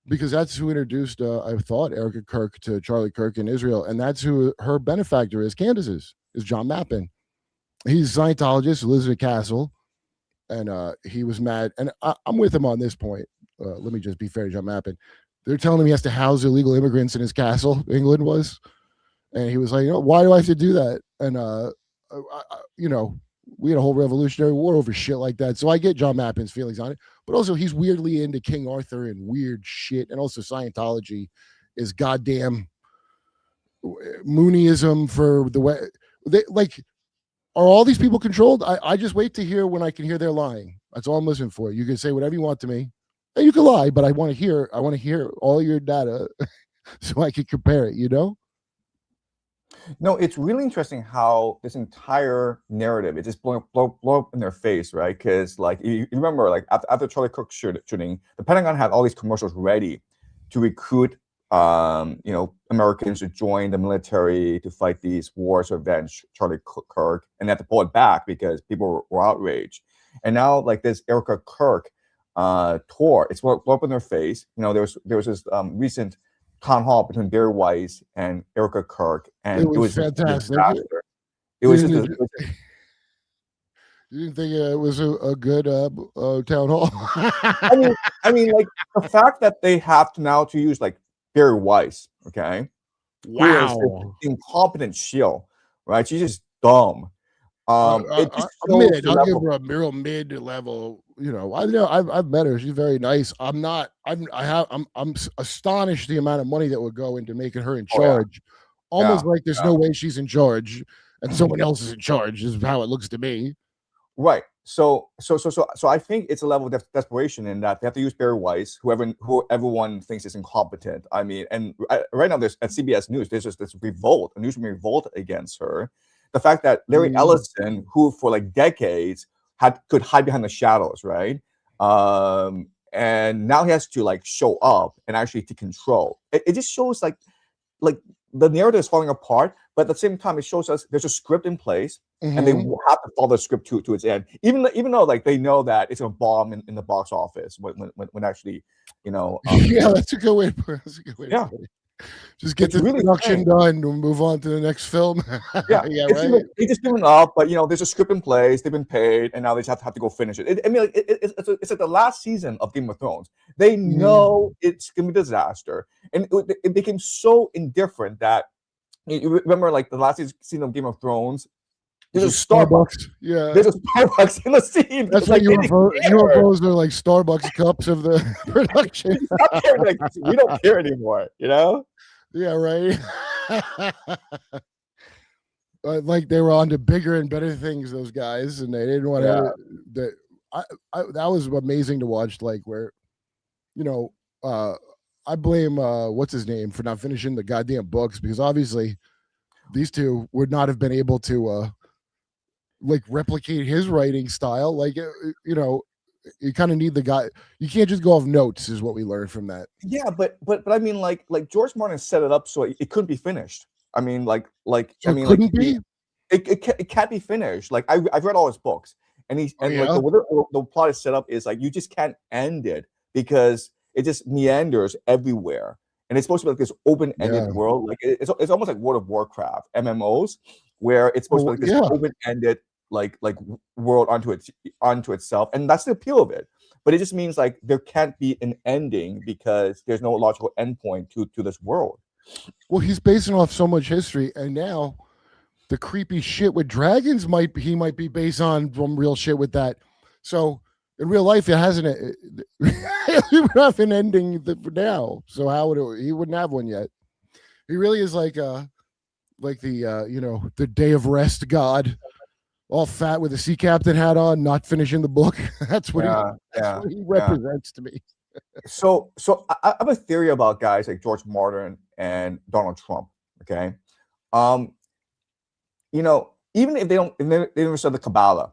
because that's who introduced, I thought, Erica Kirk to Charlie Kirk in Israel, and that's who her benefactor is. Candace's is John Mappin. He's a Scientologist who lives in a castle, and he was mad. And I'm with him on this point. Let me just be fair to John Mappin. They're telling him he has to house illegal immigrants in his castle. England was, and he was like, why do I have to do that? And we had a whole Revolutionary War over shit like that. So I get John Mappin's feelings on it, but also he's weirdly into King Arthur and weird shit, and also Scientology is goddamn Mooneyism for the way they like. Are all these people controlled? I just wait to hear when I can hear they're lying. That's all I'm listening for. You can say whatever you want to me, and you can lie, but I want to hear all your data so I can compare it. You know? No, it's really interesting how this entire narrative is just blow up in their face, right? Because like you remember, like after Charlie Kirk shooting, the Pentagon had all these commercials ready to recruit Americans to join the military to fight these wars to avenge Charlie Kirk, and they had to pull it back because people were outraged. And now, like this Erica Kirk tour, it's blown up in their face. You know, there was this recent town hall between Barry Weiss and Erica Kirk, and it was fantastic. It was just. You didn't think it was a good town hall? I mean, like the fact that they have to now to use like Barry Weiss, okay? Wow, incompetent shill, right? She's just dumb. I'll give her a real mid level. You know, I've met her. She's very nice. I'm astonished the amount of money that would go into making her in charge. Almost like there's no way she's in charge and someone else is in charge. Is how it looks to me. Right. So I think it's a level of desperation in that they have to use Barry Weiss, who everyone thinks is incompetent. I mean, and right now there's at CBS News, there's just this revolt, a newsroom revolt against her. The fact that Larry Ellison, who for like decades could hide behind the shadows, right? And now he has to like show up and actually take control. It just shows like the narrative is falling apart, but at the same time, it shows us there's a script in place, and they have to follow the script to its end. Even though like they know that it's a bomb in the box office when actually, yeah, that's a good way. That's a good way. To just get the production done and move on to the next film. Yeah, right. They just given up, but there's a script in place. They've been paid, and now they just have to go finish it. I mean, like, it's like the last season of Game of Thrones. They know it's gonna be a disaster, and it became so indifferent that you remember, like the last season of Game of Thrones. There's a Starbucks. Yeah, there's a Starbucks in the scene. That's like UFOs are like Starbucks cups of the production. We don't care anymore, Yeah, right. Like they were on to bigger and better things, those guys, and they didn't want to. That was amazing to watch. Like where, I blame what's his name for not finishing the goddamn books, because obviously these two would not have been able to like replicate his writing style. Like you kind of need the guy. You can't just go off notes, is what we learned from that. Yeah, but I mean, like George Martin set it up so it couldn't be finished. I mean, So it couldn't be. It can't be finished. Like I've read all his books, and like the plot is set up is like you just can't end it because it just meanders everywhere, and it's supposed to be like this open-ended world. Like it's almost like World of Warcraft MMOs, where it's supposed to be like this open-ended like world onto itself, and that's the appeal of it. But it just means like there can't be an ending because there's no logical endpoint to this world. Well, he's basing off so much history, and now the creepy shit with dragons might be based on some real shit with that. So in real life, it hasn't. He would have an ending now. So how would he wouldn't have one yet? He really is like the the Day of Rest god, all fat with a sea captain hat on, not finishing the book. That's what he represents to me. So I have a theory about guys like George Martin and Donald Trump. Okay, even if they never understand the Kabbalah,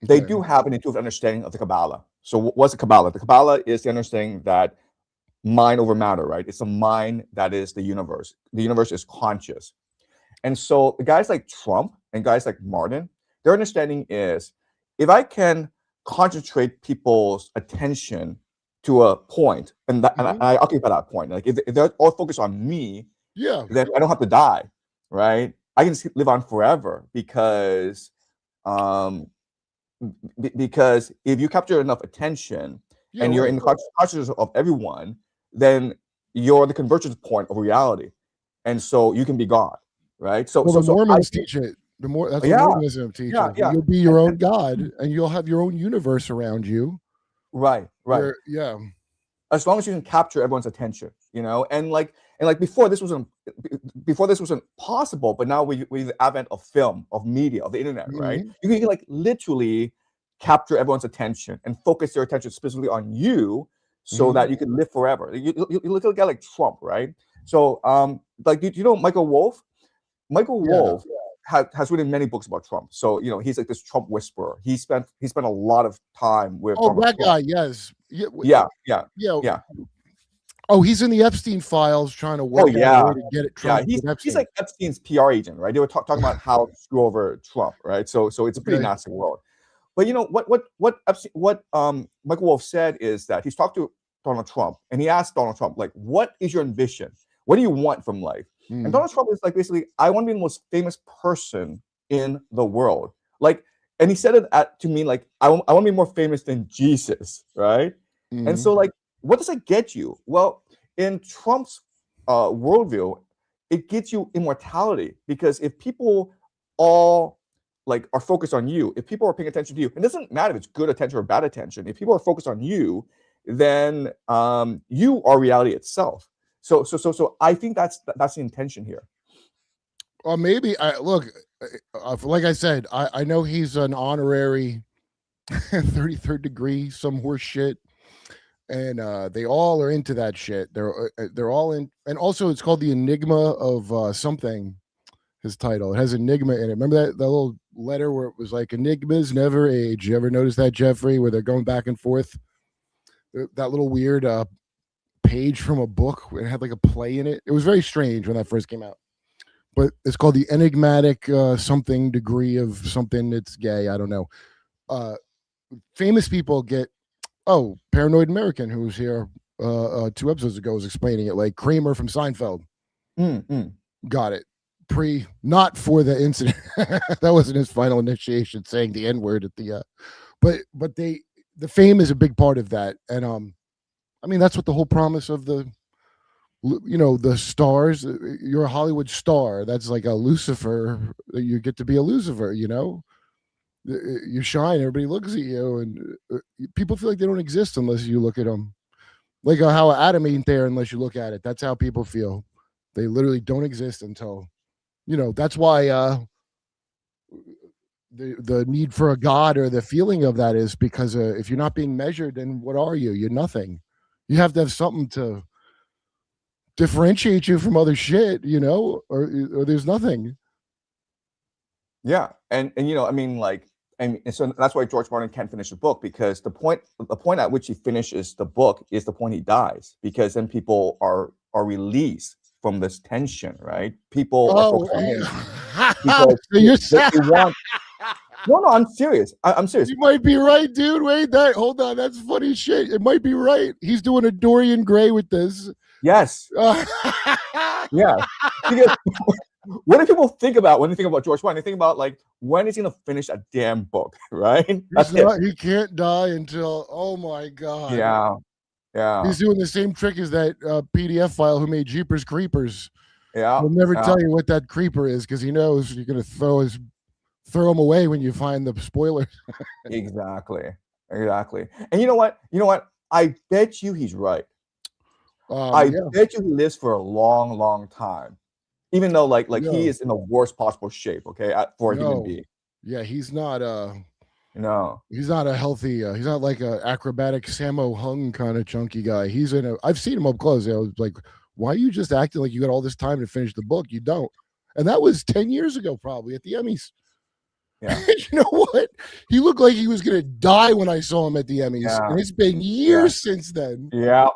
they do have an intuitive understanding of the Kabbalah. So what's the Kabbalah? The Kabbalah is the understanding that mind over matter, right? It's a mind that is the universe. The universe is conscious. And so the guys like Trump and guys like Martin, their understanding is if I can concentrate people's attention to a point, and I occupy that point, like if they're all focused on me, then I don't have to die, right? I can just live on forever because if you capture enough attention and you're in the consciousness of everyone, then you're the convergence point of reality, and so you can be God, right? So the Mormons teach it. That's what Mormonism teaches. You'll be your own God, and you'll have your own universe around you. Right. As long as you can capture everyone's attention, and before this wasn't possible, but now with the advent of film, of media, of the internet, right? You can like literally capture everyone's attention and focus their attention specifically on you, so that you can live forever. You look at a guy like Trump, right? So, do you know Michael Wolff? Michael Wolff has written many books about Trump. So he's like this Trump whisperer. He spent a lot of time with. Oh, that guy, yes. Yeah. Oh, he's in the Epstein files trying to work out a way to get it. Trump he's like Epstein's PR agent, right? They were talking about how to screw over Trump, right? So it's a pretty nasty world. But what Michael Wolff said is that he's talked to Donald Trump, and he asked Donald Trump, like, what is your ambition? What do you want from life? And Donald Trump is like, basically, I want to be the most famous person in the world. Like, and he said it to me like, I want to be more famous than Jesus, right? And so, like, what does it get you? Well, in Trump's worldview, it gets you immortality, because if people all like are focused on you, if people are paying attention to you, it doesn't matter if it's good attention or bad attention. If people are focused on you, then you are reality itself. So I think that's the intention here. Well, maybe like I said, I know he's an honorary 33rd degree, some horse shit, and they all are into that shit. They're all in, and also it's called the Enigma of something. His title, it has enigma in it. Remember that little letter where it was like enigmas never age? You ever notice that, Jeffrey, where they're going back and forth? That little weird page from a book. It had like a play in it. It was very strange when that first came out. But it's called the enigmatic something degree of something. It's gay. I don't know. Famous people get. Oh, Paranoid American, who was here 2 episodes ago, was explaining it. Like Kramer from Seinfeld. Got it. Not for the incident. That wasn't his final initiation, saying the N-word at the. But the fame is a big part of that, and I mean that's what the whole promise of the stars. You're a Hollywood star. That's like a Lucifer. You get to be a Lucifer. You shine. Everybody looks at you, and people feel like they don't exist unless you look at them. Like how Adam ain't there unless you look at it. That's how people feel. They literally don't exist until. That's why the need for a god, or the feeling of that, is because if you're not being measured, then what are you? You're nothing. You have to have something to differentiate you from other shit, or there's nothing. Yeah, and I mean, like, and so that's why George Martin can't finish the book, because the point at which he finishes the book is the point he dies, because then people are released from this tension, right? People are focused on him because So you're they want. No, I'm serious. I'm serious. You might be right, dude. Wait, hold on. That's funny shit. It might be right. He's doing a Dorian Gray with this. Yes. Yeah. Because what do people think about when they think about George Martin? They think about like, when is he gonna finish a damn book, right? He can't die until. Oh my god. Yeah. He's doing the same trick as that PDF file who made Jeepers Creepers. Yeah. He'll never tell you what that creeper is because he knows you're gonna throw him away when you find the spoilers. Exactly. And you know what? I bet you he's right. I bet you he lives for a long, long time, even though like he is in the worst possible shape. Okay, for a human being. Yeah, he's not. No, he's not a healthy. He's not like a acrobatic Sammo Hung kind of chunky guy. He's in a. I've seen him up close. I was like, why are you just acting like you got all this time to finish the book? You don't. And that was 10 years ago, probably at the Emmys. Yeah. You know what? He looked like he was gonna die when I saw him at the Emmys, and it's been years since then. Yeah.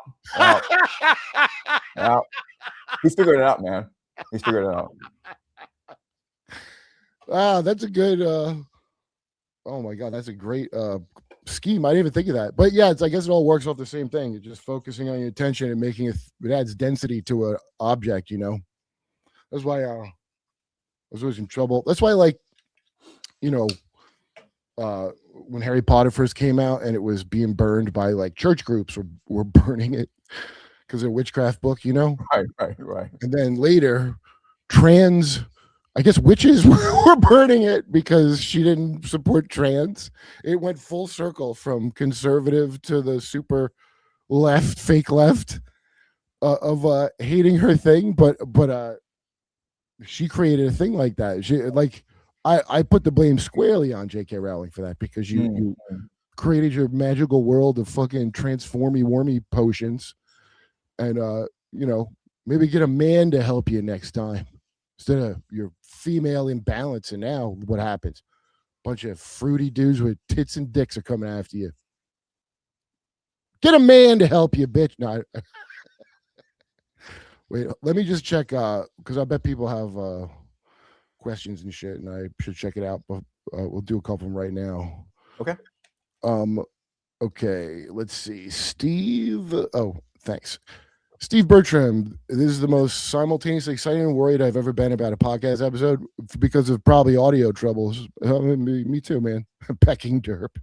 He's figured it out, man. He's figured it out. Wow, that's a good. Oh my god, that's a great scheme. I didn't even think of that, but yeah, I guess it all works off the same thing. You're just focusing on your attention and making it adds density to an object. You know, that's why I was always in trouble. That's why, like, you know, when Harry Potter first came out and it was being burned by like church groups were burning it because of a witchcraft book, you know? Right. And then later, I guess witches were burning it because she didn't support trans. It went full circle from conservative to the super left, fake left of hating her thing, but she created a thing like that. She like. I put the blame squarely on J.K. Rowling for that because you created your magical world of fucking transformy-wormy potions, and you know, maybe get a man to help you next time instead of your female imbalance. And now what happens? Bunch of fruity dudes with tits and dicks are coming after you. Get a man to help you, bitch. No, wait, let me just check because I bet people have questions and shit, and I should check it out, but we'll do a couple of them right now. Okay. Okay, let's see. Steve. Oh, thanks. Steve Bertram. This is the most simultaneously exciting and worried I've ever been about a podcast episode because of probably audio troubles. Me too, man. Pecking derp.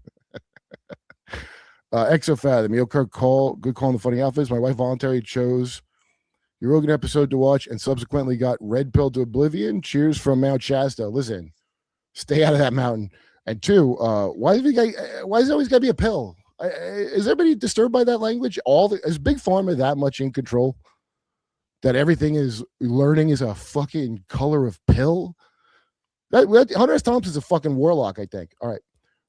Exofathom. Yo, Kirk, good call on the funny outfits. My wife voluntarily chose your Rogan episode to watch and subsequently got red pilled to oblivion. Cheers from Mount Shasta. Listen, stay out of that mountain. And two, why is it always got to be a pill? Is everybody disturbed by that language? Is Big Pharma that much in control that everything is learning is a fucking color of pill? Hunter S. Thompson's a fucking warlock, I think. All right.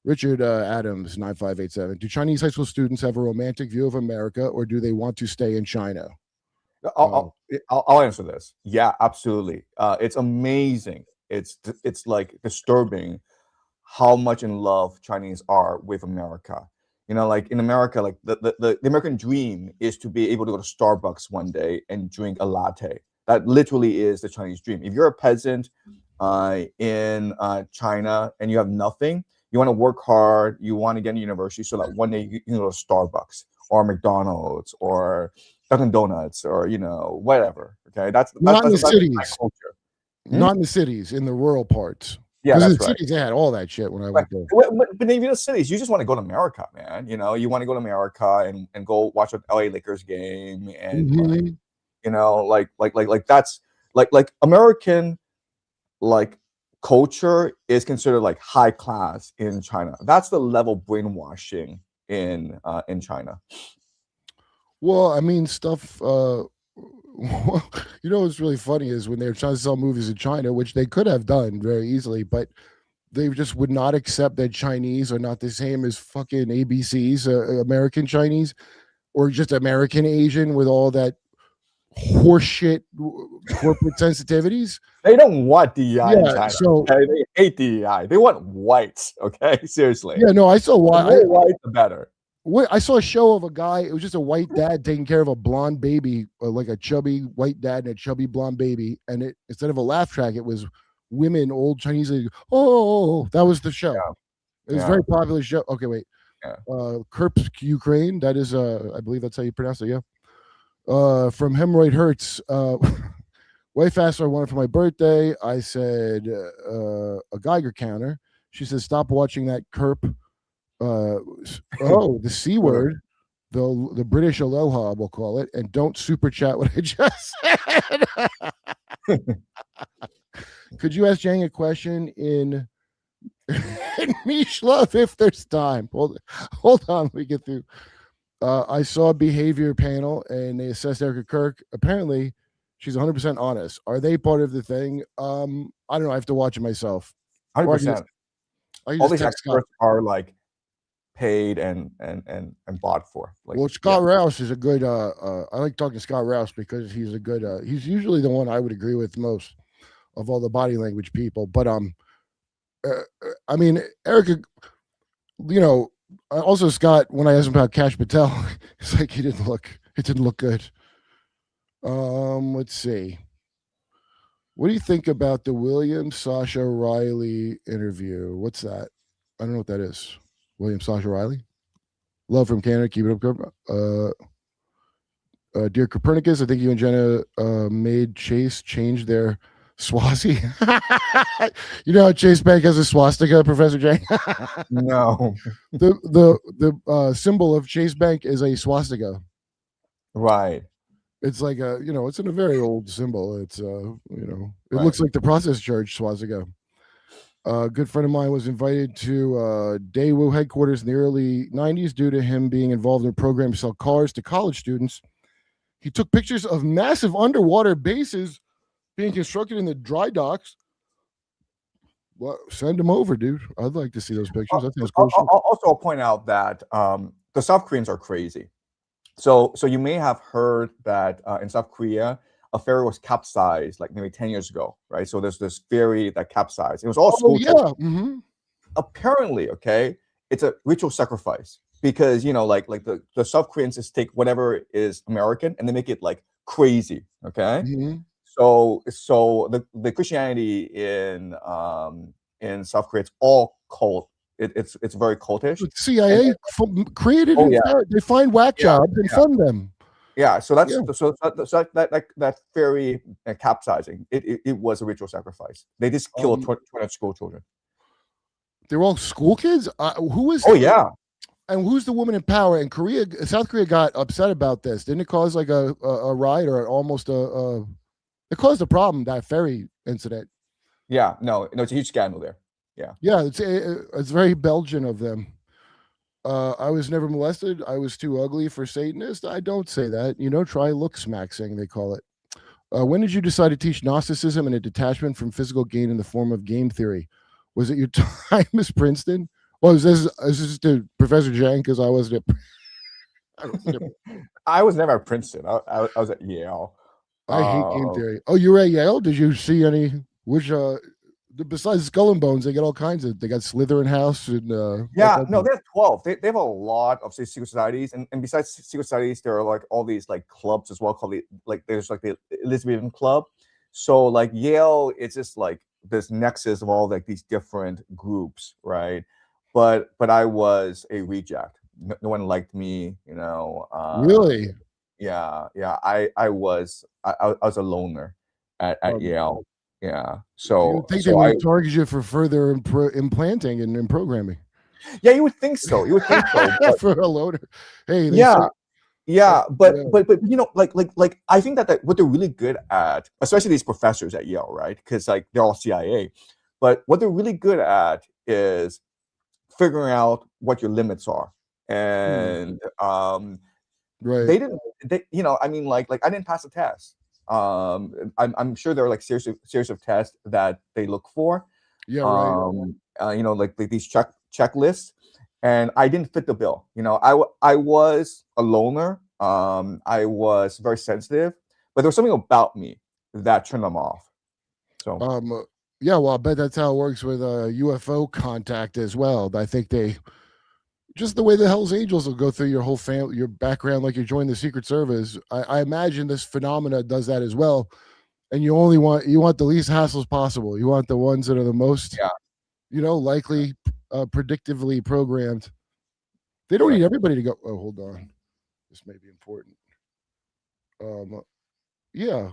Richard Adams, 9587. Do Chinese high school students have a romantic view of America, or do they want to stay in China? I'll answer this. Yeah, absolutely. It's amazing. It's like disturbing how much in love Chinese are with America. You know, like in America, like the American dream is to be able to go to Starbucks one day and drink a latte. That literally is the Chinese dream. If you're a peasant in China and you have nothing, you want to work hard, you want to get into university so that one day you can go to Starbucks or McDonald's or Dunkin' Donuts or, you know, whatever. Okay, that's not in the that's cities. culture. Not in the cities, in the rural parts. Yeah, that's in the right. cities, they had all that shit when I went there. But even in the cities, you just want to go to America, man. You know, you want to go to America and go watch an LA Lakers game, and like, you know, like that's like American like culture is considered like high class in China. That's the level brainwashing in China. Well, I mean, stuff. You know what's really funny is when they were trying to sell movies in China, which they could have done very easily, but they just would not accept that Chinese are not the same as fucking ABCs, American Chinese, or just American Asian with all that horseshit corporate sensitivities. They don't want DEI in Yeah, China. so Okay? They hate DEI. They want whites. Okay, seriously. yeah, no, I saw The why. more white, the better. I saw a show of a guy. It was just a white dad taking care of a blonde baby, like a chubby white dad and a chubby blonde baby. And it instead of a laugh track, it was women, old Chinese. Like, oh, that was the show. Yeah. It was a Yeah. very popular show. Okay, wait. Yeah. Kurp, Ukraine. That is, I believe that's how you pronounce it. Yeah. From Hemorrhoid Hurts. Way faster. I wanted for my birthday. I said a Geiger counter. She said, "Stop watching that Kurp." The C word, the British aloha, we'll call it, and don't super chat what I just said. Could you ask Jiang a question in Mish Love if there's time? Hold on, let me get through. I saw a behavior panel and they assessed Erica Kirk. Apparently, she's 100% honest. Are they part of the thing? I don't know. I have to watch it myself. 100%. All these text experts are like paid and bought for. Like, well, Scott Rouse is a good. I like talking to Scott Rouse because he's a good. He's usually the one I would agree with most of all the body language people. But I mean, Erica, you know, also Scott. When I asked him about Kash Patel, it's like it didn't look good. Let's see. What do you think about the William Sasha Riley interview? What's that? I don't know what that is. William Sasha Riley. Love from Canada. Keep it up, Kurp. Dear Copernicus, I think you and Jenna made Chase change their Swazi. You know how Chase Bank has a swastika, Professor J? No. The symbol of Chase Bank is a swastika. Right. It's like it's in a very old symbol. It's it looks like the process charge swastika. A good friend of mine was invited to Daewoo headquarters in the early 90s due to him being involved in a program to sell cars to college students. He took pictures of massive underwater bases being constructed in the dry docks. Well, send them over, dude. I'd like to see those pictures. That sounds cool. Also, I'll point out that the South Koreans are crazy. So you may have heard that in South Korea, a ferry was capsized like maybe 10 years ago, right? So there's this ferry that capsized. It was all school children. Mm-hmm. Apparently, okay, it's a ritual sacrifice because like the South Koreans just take whatever is American and they make it like crazy, okay? Mm-hmm. So the Christianity in South Korea, it's all cult. It's very cultish. The CIA created they find whack jobs and fund them. Yeah, so that ferry capsizing, it was a ritual sacrifice. They just killed 20 school children. They're all school kids. Who is? Oh yeah. And who's the woman in power in Korea? South Korea got upset about this. Didn't it cause like a riot or almost it caused a problem, that ferry incident? Yeah, no, it's a huge scandal there. Yeah, it's very Belgian of them. I was never molested. I was too ugly for Satanist. I don't say that. Try look smaxing, they call it. When did you decide to teach Gnosticism and a detachment from physical gain in the form of game theory? Was it your time as Princeton? Well, is this to Professor Jiang? Because I wasn't I was never at Princeton. I was at Yale. I hate game theory. Oh, you were at Yale? Did you see any? Besides Skull and Bones, they got all kinds of. They got Slytherin House and they have 12. They have a lot of secret societies, and besides secret societies, there are like all these like clubs as well. Called there's like the Elizabethan Club. So like Yale, it's just like this nexus of all like these different groups, right? But I was a reject. No one liked me, Really? Yeah. I was a loner at Yale. Yeah. So you think they would target you for further implanting and programming? Yeah, you would think so. For a loader. Hey. But like I think that what they're really good at, especially these professors at Yale, right? Because like they're all CIA, but what they're really good at is figuring out what your limits are. And right. I mean, like I didn't pass the test. I'm sure there are like series of tests that they look for. Yeah, right. Like these checklists, and I didn't fit the bill. I was a loner. I was very sensitive, but there was something about me that turned them off. So yeah, well, I bet that's how it works with UFO contact as well. I think they just the way the Hell's Angels will go through your whole family, your background, like you're joining the Secret Service. I imagine this phenomena does that as well. And you want the least hassles possible. You want the ones that are the most, likely, predictively programmed. They don't need everybody to go. Oh, hold on, this may be important. Yeah.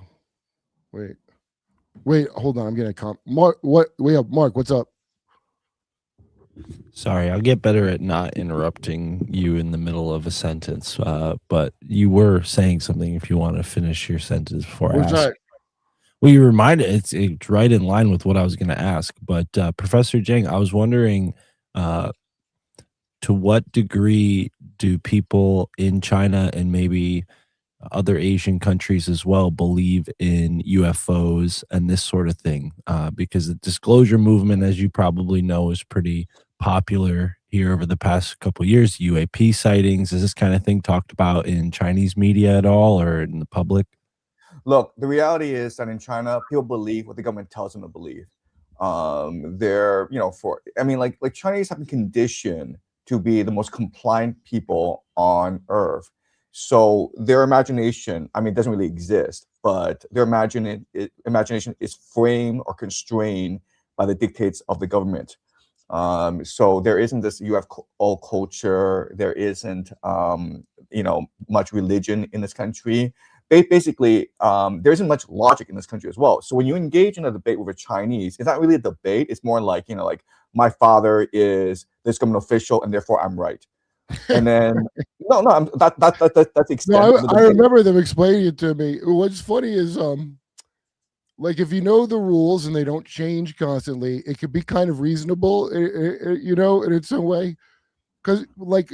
Wait, hold on. I'm getting a comp. Mark, Mark, what's up? Sorry, I'll get better at not interrupting you in the middle of a sentence. But you were saying something. If you want to finish your sentence before I ask. Well, you reminded it's right in line with what I was going to ask. But Professor Jiang, I was wondering, to what degree do people in China and maybe other Asian countries as well believe in UFOs and this sort of thing? Because the disclosure movement, as you probably know, is pretty popular here over the past couple of years. UAP sightings, is this kind of thing talked about in Chinese media at all or in the public? Look, the reality is that in China, people believe what the government tells them to believe. They're, like Chinese have been conditioned to be the most compliant people on earth. So their imagination, doesn't really exist, but their imagination is framed or constrained by the dictates of the government. So there isn't this UFO culture. There isn't, much religion in this country. Basically, there isn't much logic in this country as well. So when you engage in a debate with a Chinese, it's not really a debate. It's more like, like my father is this government official and therefore I'm right. And then that's the extent. I remember them explaining it to me. What's funny is like if you know the rules and they don't change constantly, it could be kind of reasonable, in its own way. Because when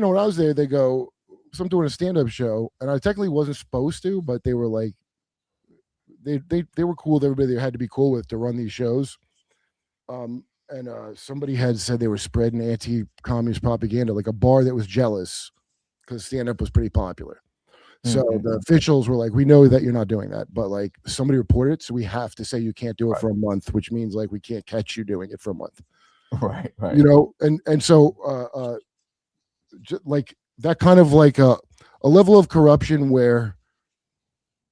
I was there, they go, so I'm doing a stand-up show, and I technically wasn't supposed to, but they were like, they were cool with everybody they had to be cool with to run these shows. And somebody had said they were spreading anti-communist propaganda, like a bar that was jealous because stand-up was pretty popular. So the officials were like, we know that you're not doing that, but like somebody reported it, so we have to say you can't do it for a month, which means like we can't catch you doing it for a month. Right. And so like that kind of like a level of corruption where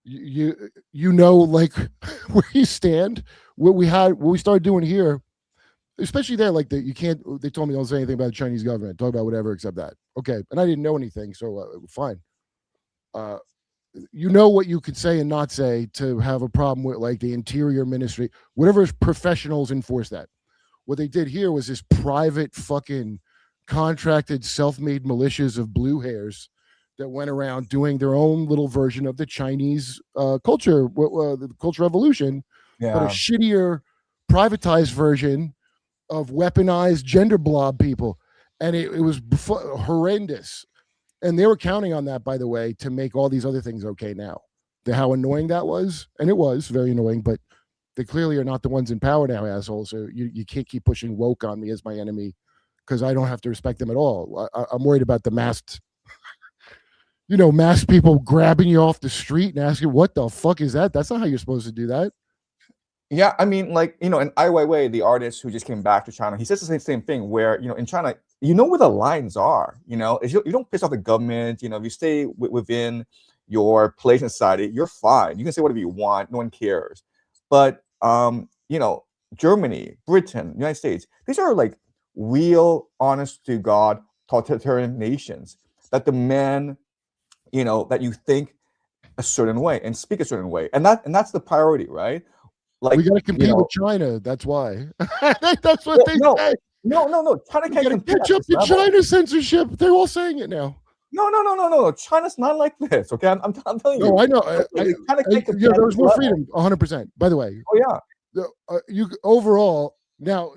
like where you stand. What we started doing here, especially there, like they told me don't say anything about the Chinese government, talk about whatever except that. Okay, and I didn't know anything, so fine. What you could say and not say to have a problem with like the Interior Ministry, whatever professionals enforce that. What they did here was this private fucking contracted self-made militias of blue hairs that went around doing their own little version of the Chinese culture, the Cultural Revolution, but a shittier privatized version of weaponized gender blob people. And it was horrendous. And they were counting on that, by the way, to make all these other things okay now. How annoying that was. And it was very annoying, but they clearly are not the ones in power now, assholes. So you can't keep pushing woke on me as my enemy because I don't have to respect them at all. I'm worried about the masked people grabbing you off the street and asking, what the fuck is that? That's not how you're supposed to do that. Yeah, and Ai Weiwei, the artist who just came back to China, he says the same thing where, in China, where the lines are, if you don't piss off the government, if you stay within your place in society, you're fine. You can say whatever you want. No one cares. But, Germany, Britain, United States, these are like real, honest to God, totalitarian nations that demand, that you think a certain way and speak a certain way. And that's the priority, right? Like, we got to compete with China. That's why. That's what they say. No. China can't compete. Catch up to China censorship. They're all saying it now. No. China's not like this. Okay, I'm telling you. No, I know. There's more freedom. 100%. By the way. Oh yeah. You overall now.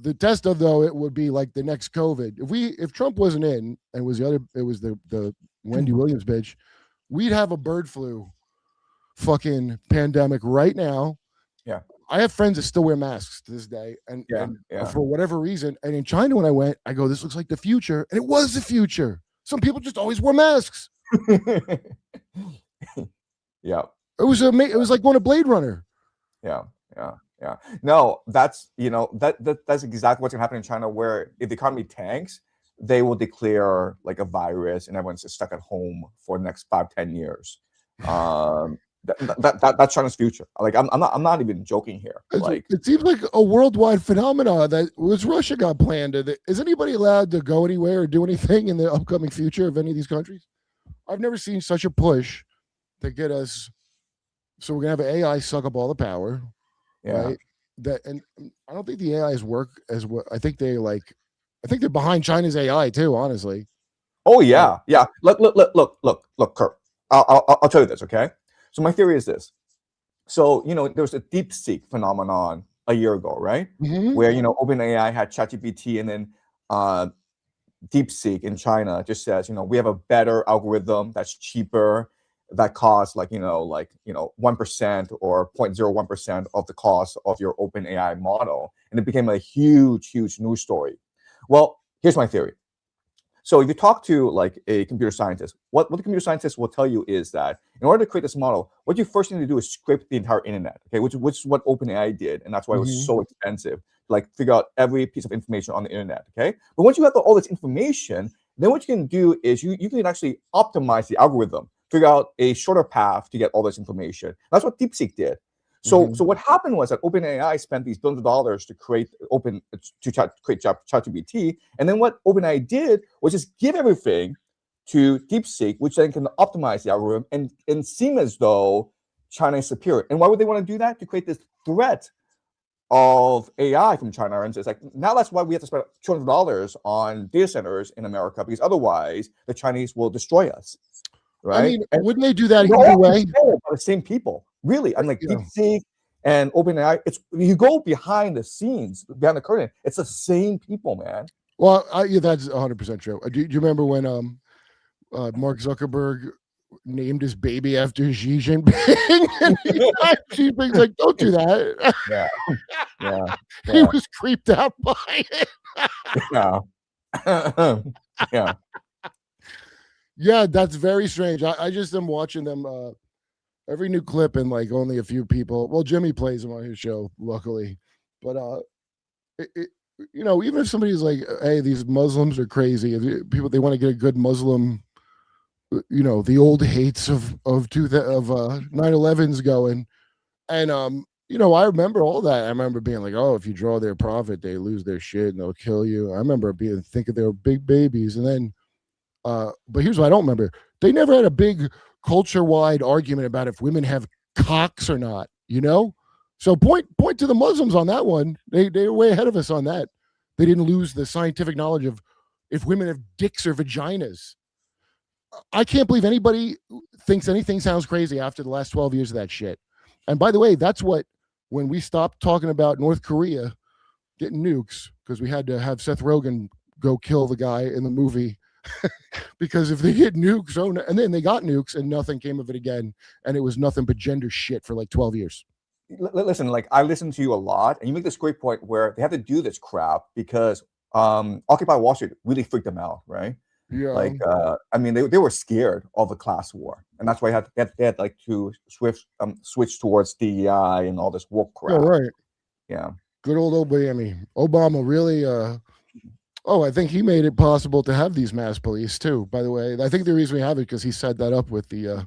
The test of though it would be like the next COVID. If Trump wasn't in and was the Wendy Williams bitch, we'd have a bird flu fucking pandemic right now. Yeah. I have friends that still wear masks to this day, and for whatever reason. And in China, when I went, I go, "This looks like the future," and it was the future. Some people just always wore masks. Yeah. It was like going to Blade Runner. Yeah. No, that's that's exactly what's gonna happen in China, where if the economy tanks, they will declare like a virus and everyone's just stuck at home for the next 5-10 years. That's China's future. Like I'm not even joking here. Like it seems like a worldwide phenomenon that was Russia got planned. Is anybody allowed to go anywhere or do anything in the upcoming future of any of these countries? I've never seen such a push to get us. So we're gonna have AI suck up all the power, right? That, and I don't think the AIs work as what I think they like. I think they're behind China's AI too, honestly. Oh yeah. Look, Kurp. I'll tell you this, okay? So my theory is this. So there was a DeepSeek phenomenon a year ago, right? Where OpenAI had ChatGPT, and then DeepSeek in China just says, we have a better algorithm that's cheaper, that costs like 1% or 0.01% of the cost of your OpenAI model, and it became a huge news story. Well, here's my theory. So if you talk to like a computer scientist, what the computer scientist will tell you is that in order to create this model, what you first need to do is scrape the entire internet, okay, which is what OpenAI did, and that's why it was so expensive, like figure out every piece of information on the internet, okay? But once you have all this information, then what you can do is you can actually optimize the algorithm, figure out a shorter path to get all this information. That's what DeepSeek did. So what happened was that OpenAI spent these billions of dollars to create ChatGPT, and then what OpenAI did was just give everything to DeepSeek, which then can optimize the algorithm and seem as though China is superior. And why would they want to do that? To create this threat of AI from China. And so it's like, now that's why we have to spend $200 on data centers in America, because otherwise the Chinese will destroy us. Right? I mean, wouldn't they do that either way? The same people, really. I'm like DeepSeek and OpenAI. It's you go behind the scenes, behind the curtain. It's the same people, man. Well, yeah, that's 100% true. Do you remember when Mark Zuckerberg named his baby after Xi Jinping? And Xi Jinping's like, "Don't do that." Yeah. He was creeped out by it. Yeah. Yeah, that's very strange. I just am watching them every new clip, and like only a few people. Well, Jimmy plays them on his show, luckily. But even if somebody's like, "Hey, these Muslims are crazy," if people they want to get a good Muslim, the old hates of 9/11's going, and I remember all that. I remember being like, "Oh, if you draw their prophet, they lose their shit and they'll kill you." I remember thinking they were big babies, and then. But here's what I don't remember. They never had a big culture-wide argument about if women have cocks or not, So point to the Muslims on that one. They were way ahead of us on that. They didn't lose the scientific knowledge of if women have dicks or vaginas. I can't believe anybody thinks anything sounds crazy after the last 12 years of that shit. And by the way, that's when we stopped talking about North Korea getting nukes, because we had to have Seth Rogen go kill the guy in the movie. Because if they hit nukes, and then they got nukes and nothing came of it again, and it was nothing but gender shit for like 12 years. Listen, like I listen to you a lot, and you make this great point where they have to do this crap because Occupy Wall Street really freaked them out, right? Yeah. Like I mean, they were scared of the class war, and that's why they had like to switch towards DEI and all this woke crap. Yeah, right. Yeah. Good old Obama really. Oh, I think he made it possible to have these mass police too. By the way, I think the reason we have it because he set that up with the.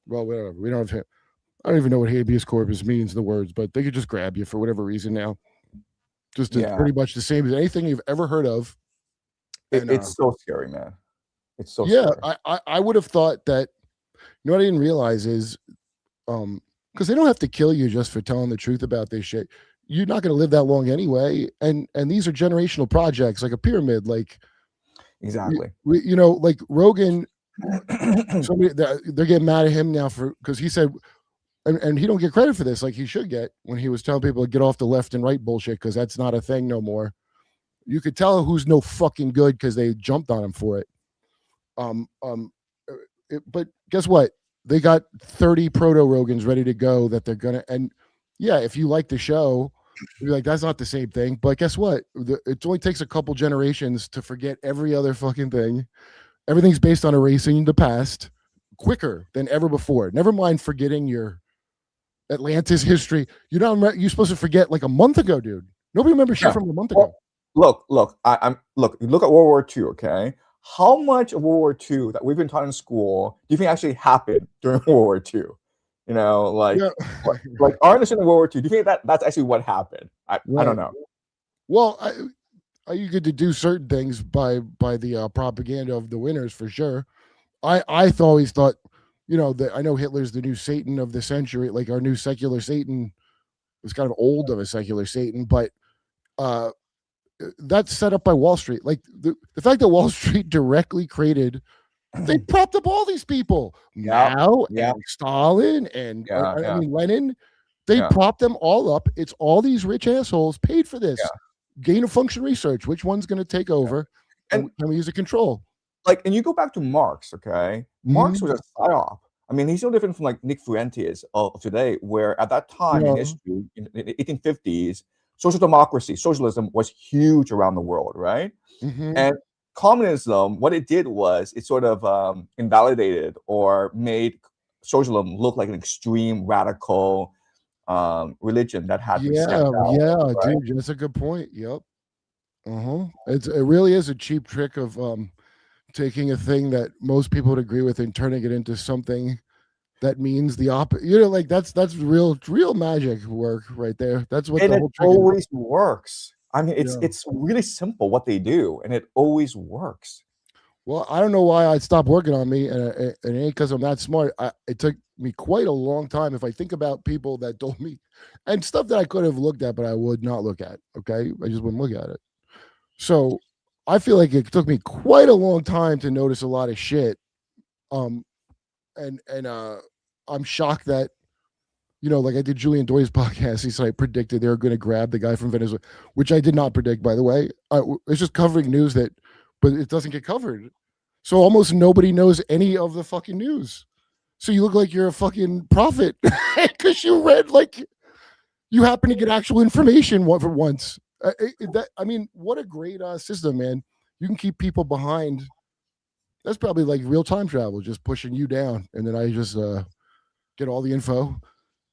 Well, whatever. We don't have. I don't even know what habeas corpus means, the words, but they could just grab you for whatever reason now. Just pretty much the same as anything you've ever heard of. It's so scary, man. It's so scary. I would have thought that. What I didn't realize is, because they don't have to kill you just for telling the truth about this shit. You're not going to live that long anyway, and these are generational projects, like a pyramid. Like exactly, like Rogan. They're getting mad at him now because he said, and he don't get credit for this, like he should get when he was telling people to get off the left and right bullshit because that's not a thing no more. You could tell who's no fucking good because they jumped on him for it. But guess what? They got 30 proto Rogans ready to go that they're gonna. And yeah, if you like the show. You're like, that's not the same thing. But guess what? It only takes a couple generations to forget every other fucking thing. Everything's based on erasing the past, quicker than ever before. Never mind forgetting your Atlantis history. You're supposed to forget like a month ago, dude. Nobody remembers shit from a month ago. Look, look at World War II, okay? How much of World War II that we've been taught in school do you think actually happened during World War II? You know, like our understanding of World War II, do you think that's actually what happened? I don't know. Well, you get to do certain things by the propaganda of the winners for sure. I always thought, you know, that I know Hitler's the new Satan of the century, like our new secular Satan was kind of old of a secular Satan, but that's set up by Wall Street. Like the fact that Wall Street directly created, they propped up all these people, Mao and Stalin and I mean Lenin. They propped them all up. It's all these rich assholes paid for this. Gain of function research. Which one's going to take over? And can we use a control? Like, and you go back to Marx, okay? Marx was a psyop. I mean, he's no different from like Nick Fuentes of today, where at that time in history, in the 1850s, social democracy, socialism was huge around the world, right? And communism, what it did was it sort of invalidated or made socialism look like an extreme radical religion that had dude, that's a good point. Yep. It really is a cheap trick of taking a thing that most people would agree with and turning it into something that means the opposite. You know, like that's real magic work right there. That's what and the it whole trick always works. I mean, it's really simple what they do, and it always works. Well, I don't know why I stopped working on me, and it ain't because I'm that smart. It took me quite a long time. If I think about people that told me, and stuff that I could have looked at, but I would not look at. Okay, I just wouldn't look at it. So I feel like it took me quite a long time to notice a lot of shit. And I'm shocked that, you know, like I did Julian Doy's podcast. He said I predicted they were going to grab the guy from Venezuela, which I did not predict, by the way. It's just covering news but it doesn't get covered. So almost nobody knows any of the fucking news. So you look like you're a fucking prophet because you read, like, you happen to get actual information for once. I mean, what a great system, man. You can keep people behind. That's probably like real time travel, just pushing you down. And then I just get all the info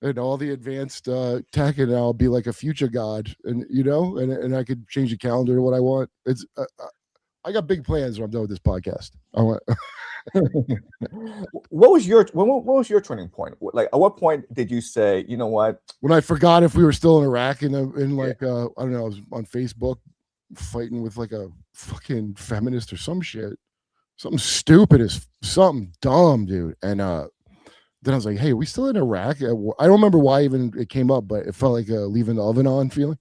and all the advanced tech, and I'll be like a future god, and you know, and I could change the calendar to what I want. It's I got big plans when I'm done with this podcast. I want. What was your turning point? Like, at what point did you say, you know what? When I forgot if we were still in Iraq, in like I don't know, I was on Facebook fighting with like a fucking feminist or some shit, something stupid as something dumb, dude. And then I was like, hey, are we still in Iraq? I don't remember why even it came up, but it felt like a leaving the oven on feeling.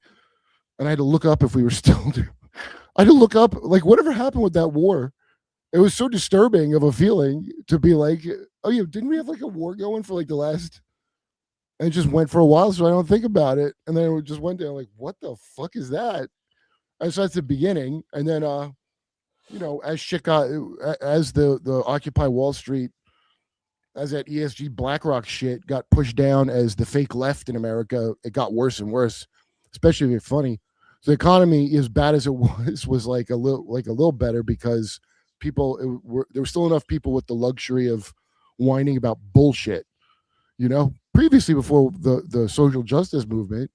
And I had to look up if we were still. I had to look up, like, whatever happened with that war. It was so disturbing of a feeling to be like, oh yeah, didn't we have like a war going for like the last? And it just went for a while, so I don't think about it. And then it just went down like, what the fuck is that? And so that's the beginning. And then you know, as shit got, as the Occupy Wall Street, as that ESG BlackRock shit got pushed down as the fake left in America, it got worse and worse, especially if you're funny. So the economy, as bad as it was like a little better because people there were still enough people with the luxury of whining about bullshit. You know, previously before the social justice movement,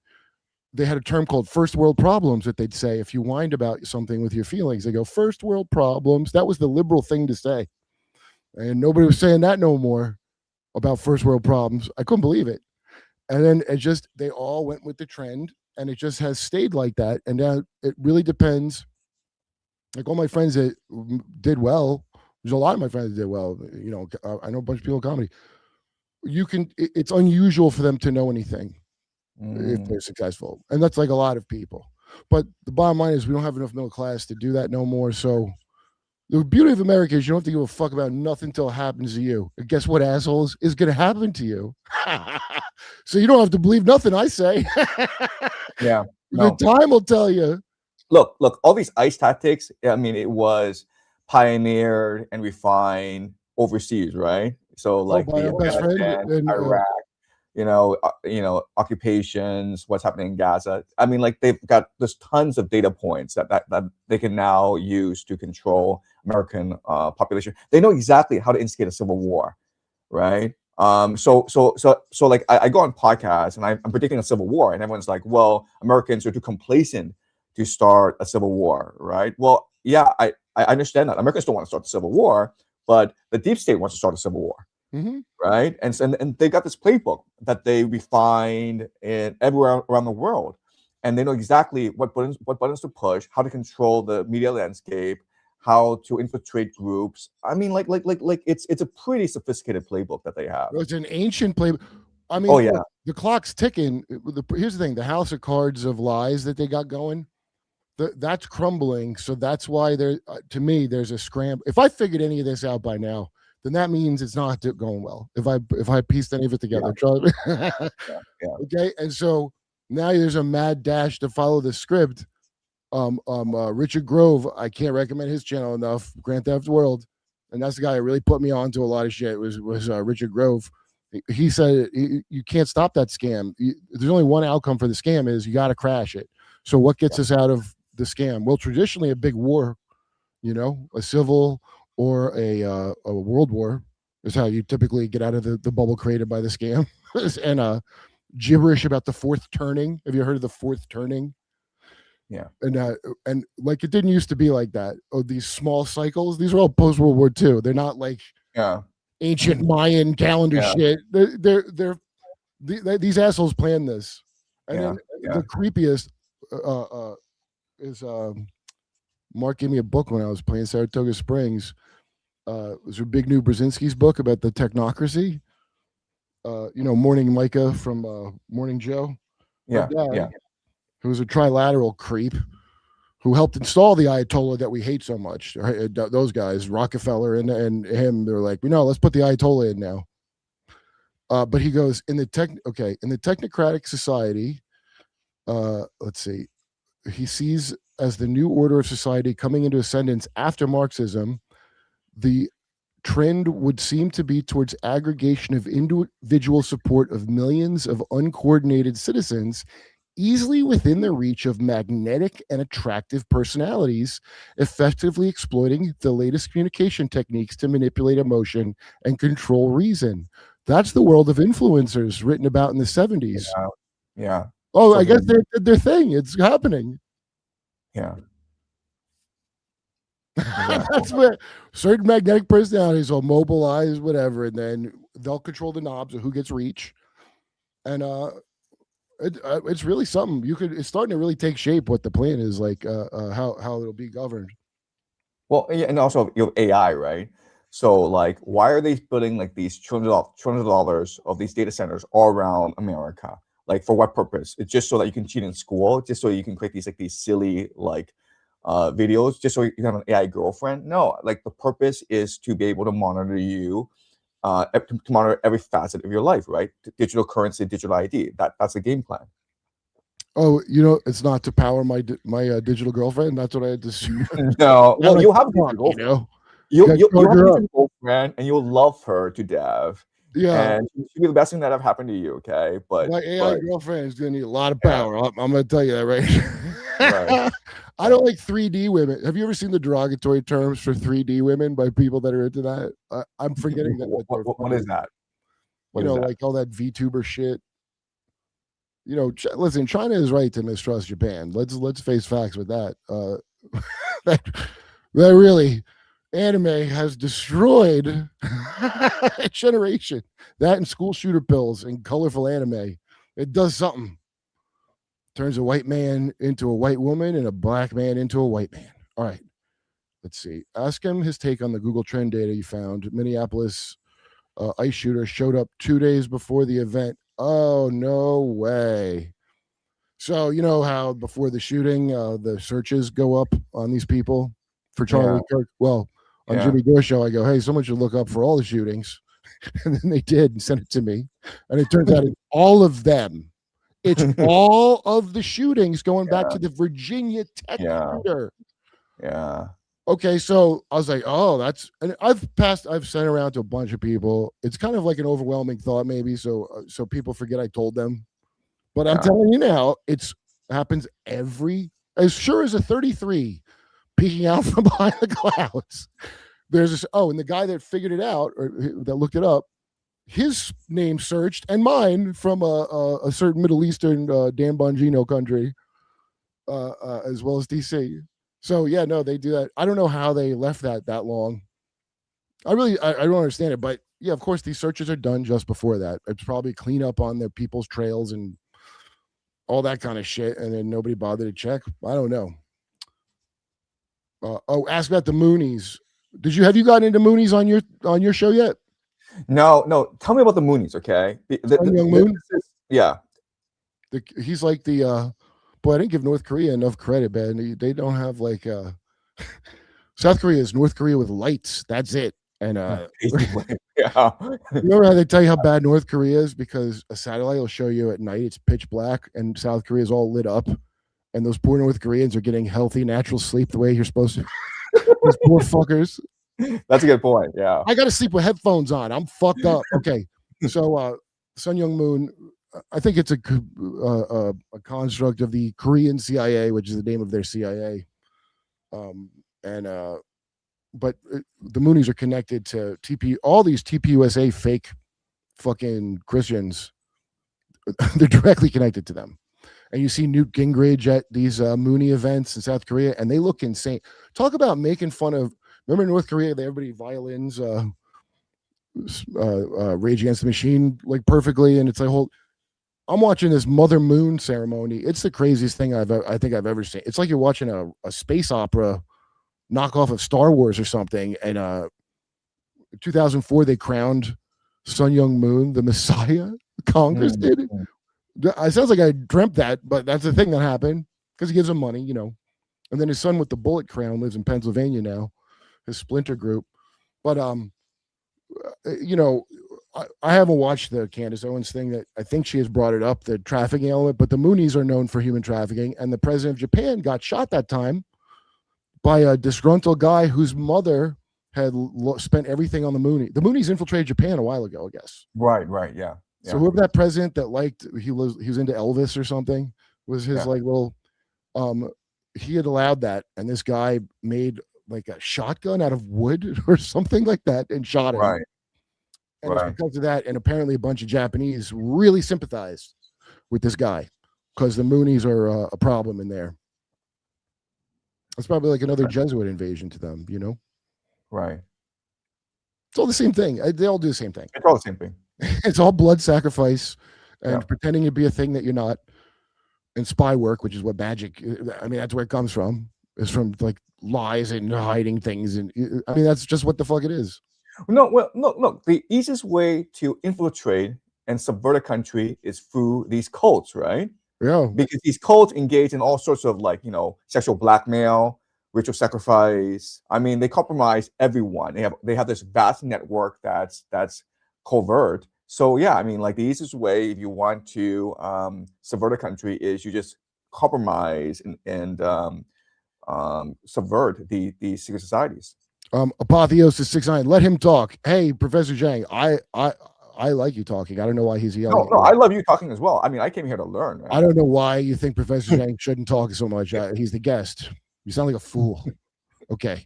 they had a term called first world problems that they'd say if you whined about something with your feelings, they go first world problems. That was the liberal thing to say, and nobody was saying that no more about first world problems. I couldn't believe it. And then they all went with the trend, and it just has stayed like that. And now it really depends. Like all my friends that did well, there's a lot of my friends that did well. You know, I know a bunch of people in comedy. It's unusual for them to know anything if they're successful. And that's like a lot of people. But the bottom line is we don't have enough middle class to do that no more. So the beauty of America is you don't have to give a fuck about nothing until it happens to you. And guess what, assholes? Is going to happen to you. So you don't have to believe nothing I say. Yeah. The time will tell you. Look, all these ICE tactics, I mean, it was pioneered and refined overseas, right? So like by our best friend in Iraq, you know, occupations, what's happening in Gaza. I mean, like there's tons of data points that they can now use to control American population. They know exactly how to instigate a civil war. right? So like I go on podcasts and I'm predicting a civil war, and everyone's like, well, Americans are too complacent to start a civil war, right? Well, yeah, I understand that Americans don't want to start a civil war, but the deep state wants to start a civil war, right? And they got this playbook that they refined in everywhere around the world, and they know exactly what buttons to push, how to control the media landscape, how to infiltrate groups. I mean, like it's a pretty sophisticated playbook that they have. It's an ancient playbook. I mean, Oh yeah, look, the clock's ticking. Here's the thing: the house of cards of lies that they got going, that's crumbling. So that's why there, to me, there's a scramble. If I figured any of this out by now, then that means it's not going well. If I pieced any of it together, okay. And so now there's a mad dash to follow the script. Richard Grove, I can't recommend his channel enough. Grand Theft World, and that's the guy that really put me on to a lot of shit. Was Richard Grove. He said you can't stop that scam. There's only one outcome for the scam is you got to crash it. So what gets us out of the scam? Well, traditionally a big war, a civil or a world war is how you typically get out of the bubble created by the scam. And gibberish about the fourth turning. Have you heard of the fourth turning? Yeah. And like it didn't used to be like that. Oh, these small cycles. These are all post World War II. They're not like ancient Mayan calendar shit. These assholes planned this. And then the creepiest is Mark gave me a book when I was playing Saratoga Springs. It was a big new Brzezinski's book about the technocracy. Morning Micah from Morning Joe. Who was a trilateral creep who helped install the Ayatollah that we hate so much. Those guys, Rockefeller and him, they're like, let's put the Ayatollah in now. But he goes, in the technocratic society, let's see, he sees as the new order of society coming into ascendance after Marxism, the trend would seem to be towards aggregation of individual support of millions of uncoordinated citizens easily within the reach of magnetic and attractive personalities, effectively exploiting the latest communication techniques to manipulate emotion and control reason. That's the world of influencers written about in the 70s. Yeah. Oh, I guess they did their thing. It's happening. Yeah. That's where certain magnetic personalities will mobilize whatever, and then they'll control the knobs of who gets reach. And it's really something. It's starting to really take shape what the plan is, like how it'll be governed. Well, yeah, and also AI, right? So like, why are they building like these trillions of dollars of these data centers all around America? Like, for what purpose? It's just so that you can cheat in school, just so you can create these silly videos, just so you can have an AI girlfriend? No, like the purpose is to be able to monitor you, to monitor every facet of your life, right? Digital currency, digital ID. That's the game plan. Oh, it's not to power my digital girlfriend. That's what I had to. No, well, you'll have a digital girlfriend. You'll have a digital girlfriend, and you'll love her to death. Yeah, and she'll be the best thing that ever happened to you. Okay, but my AI girlfriend is gonna need a lot of power. I'm gonna tell you that right. I don't like 3D women. Have you ever seen the derogatory terms for 3D women by people that are into that? I'm forgetting that. What is that? Like all that VTuber shit. Listen, China is right to mistrust Japan. Let's face facts with that. That really, anime has destroyed a generation. That and school shooter pills and colorful anime. It does something. Turns a white man into a white woman and a black man into a white man. All right. Let's see. Ask him his take on the Google Trend data you found. Minneapolis ice shooter showed up 2 days before the event. Oh, no way. So you know how before the shooting, the searches go up on these people for Charlie Kirk? Well, on Jimmy Dore show, I go, hey, someone should look up for all the shootings. And then they did and sent it to me. And it turns out it's all of them. It's all of the shootings going back to the Virginia Tech shooter. Yeah. Okay, so I was like, oh, and I've sent around to a bunch of people. It's kind of like an overwhelming thought, maybe, so people forget I told them. But I'm telling you now, it happens as sure as a 33 peeking out from behind the clouds. There's this, and the guy that figured it out, or that looked it up, his name searched and mine from a certain Middle Eastern Dan Bongino country, as well as DC. So yeah, no, they do that. I don't know how they left that long. I don't understand it, but yeah, of course these searches are done just before that. It's probably clean up on the people's trails and all that kind of shit, and then nobody bothered to check. I don't know. Ask about the Moonies. Have you gotten into Moonies on your show yet? No. Tell me about the Moonies, okay? Young Moon? Yeah. He's like the boy, I didn't give North Korea enough credit, man. They don't have like South Korea is North Korea with lights. That's it. And yeah. Remember how they tell you how bad North Korea is because a satellite will show you at night it's pitch black and South Korea is all lit up, and those poor North Koreans are getting healthy, natural sleep the way you're supposed to. Those poor fuckers. That's a good point. Yeah. I got to sleep with headphones on. I'm fucked up. Okay. So Sun Young Moon, I think it's a construct of the Korean CIA, which is the name of their CIA. But the Moonies are connected to all these TPUSA fake fucking Christians. They're directly connected to them. And you see Newt Gingrich at these Mooney events in South Korea, and they look insane. Talk about making fun of. Remember in North Korea, everybody violins, Rage Against the Machine like perfectly, and it's like I'm watching this Mother Moon ceremony. It's the craziest thing I think I've ever seen. It's like you're watching a space opera knockoff of Star Wars or something. And 2004 they crowned Sun Young Moon the Messiah. Congress did it. It sounds like I dreamt that, but that's the thing that happened because he gives them money, And then his son with the bullet crown lives in Pennsylvania now, his splinter group. But I haven't watched the Candace Owens thing. That I think she has brought it up, the trafficking element. But the Moonies are known for human trafficking, and the president of Japan got shot that time by a disgruntled guy whose mother had spent everything on the Moonies. The Moonies infiltrated Japan a while ago, I guess. Right, yeah. So whoever that president that liked, he was into Elvis or something, was his like little, he had allowed that, and this guy made like a shotgun out of wood or something like that and shot him. Right. And it's because of that, and apparently a bunch of Japanese really sympathized with this guy because the Moonies are a problem in there. It's probably like another Jesuit invasion to them, Right. It's all the same thing. They all do the same thing. It's all the same thing. It's all blood sacrifice and pretending to be a thing that you're not, and spy work, which is what magic. I mean, that's where it comes from. It's from like lies and hiding things, and I mean, that's just what the fuck it is. No, look. The easiest way to infiltrate and subvert a country is through these cults, right? Yeah. Because these cults engage in all sorts of sexual blackmail, ritual sacrifice. I mean, they compromise everyone. They have this vast network that's covert. So yeah, I mean, like the easiest way if you want to subvert a country is you just compromise and subvert the secret societies. Apotheosis 69. Let him talk. Hey, Professor Jiang, I like you talking. I don't know why he's yelling. No, I love you talking as well. I mean, I came here to learn. Right? I don't know why you think Professor Jiang shouldn't talk so much. He's the guest. You sound like a fool. Okay.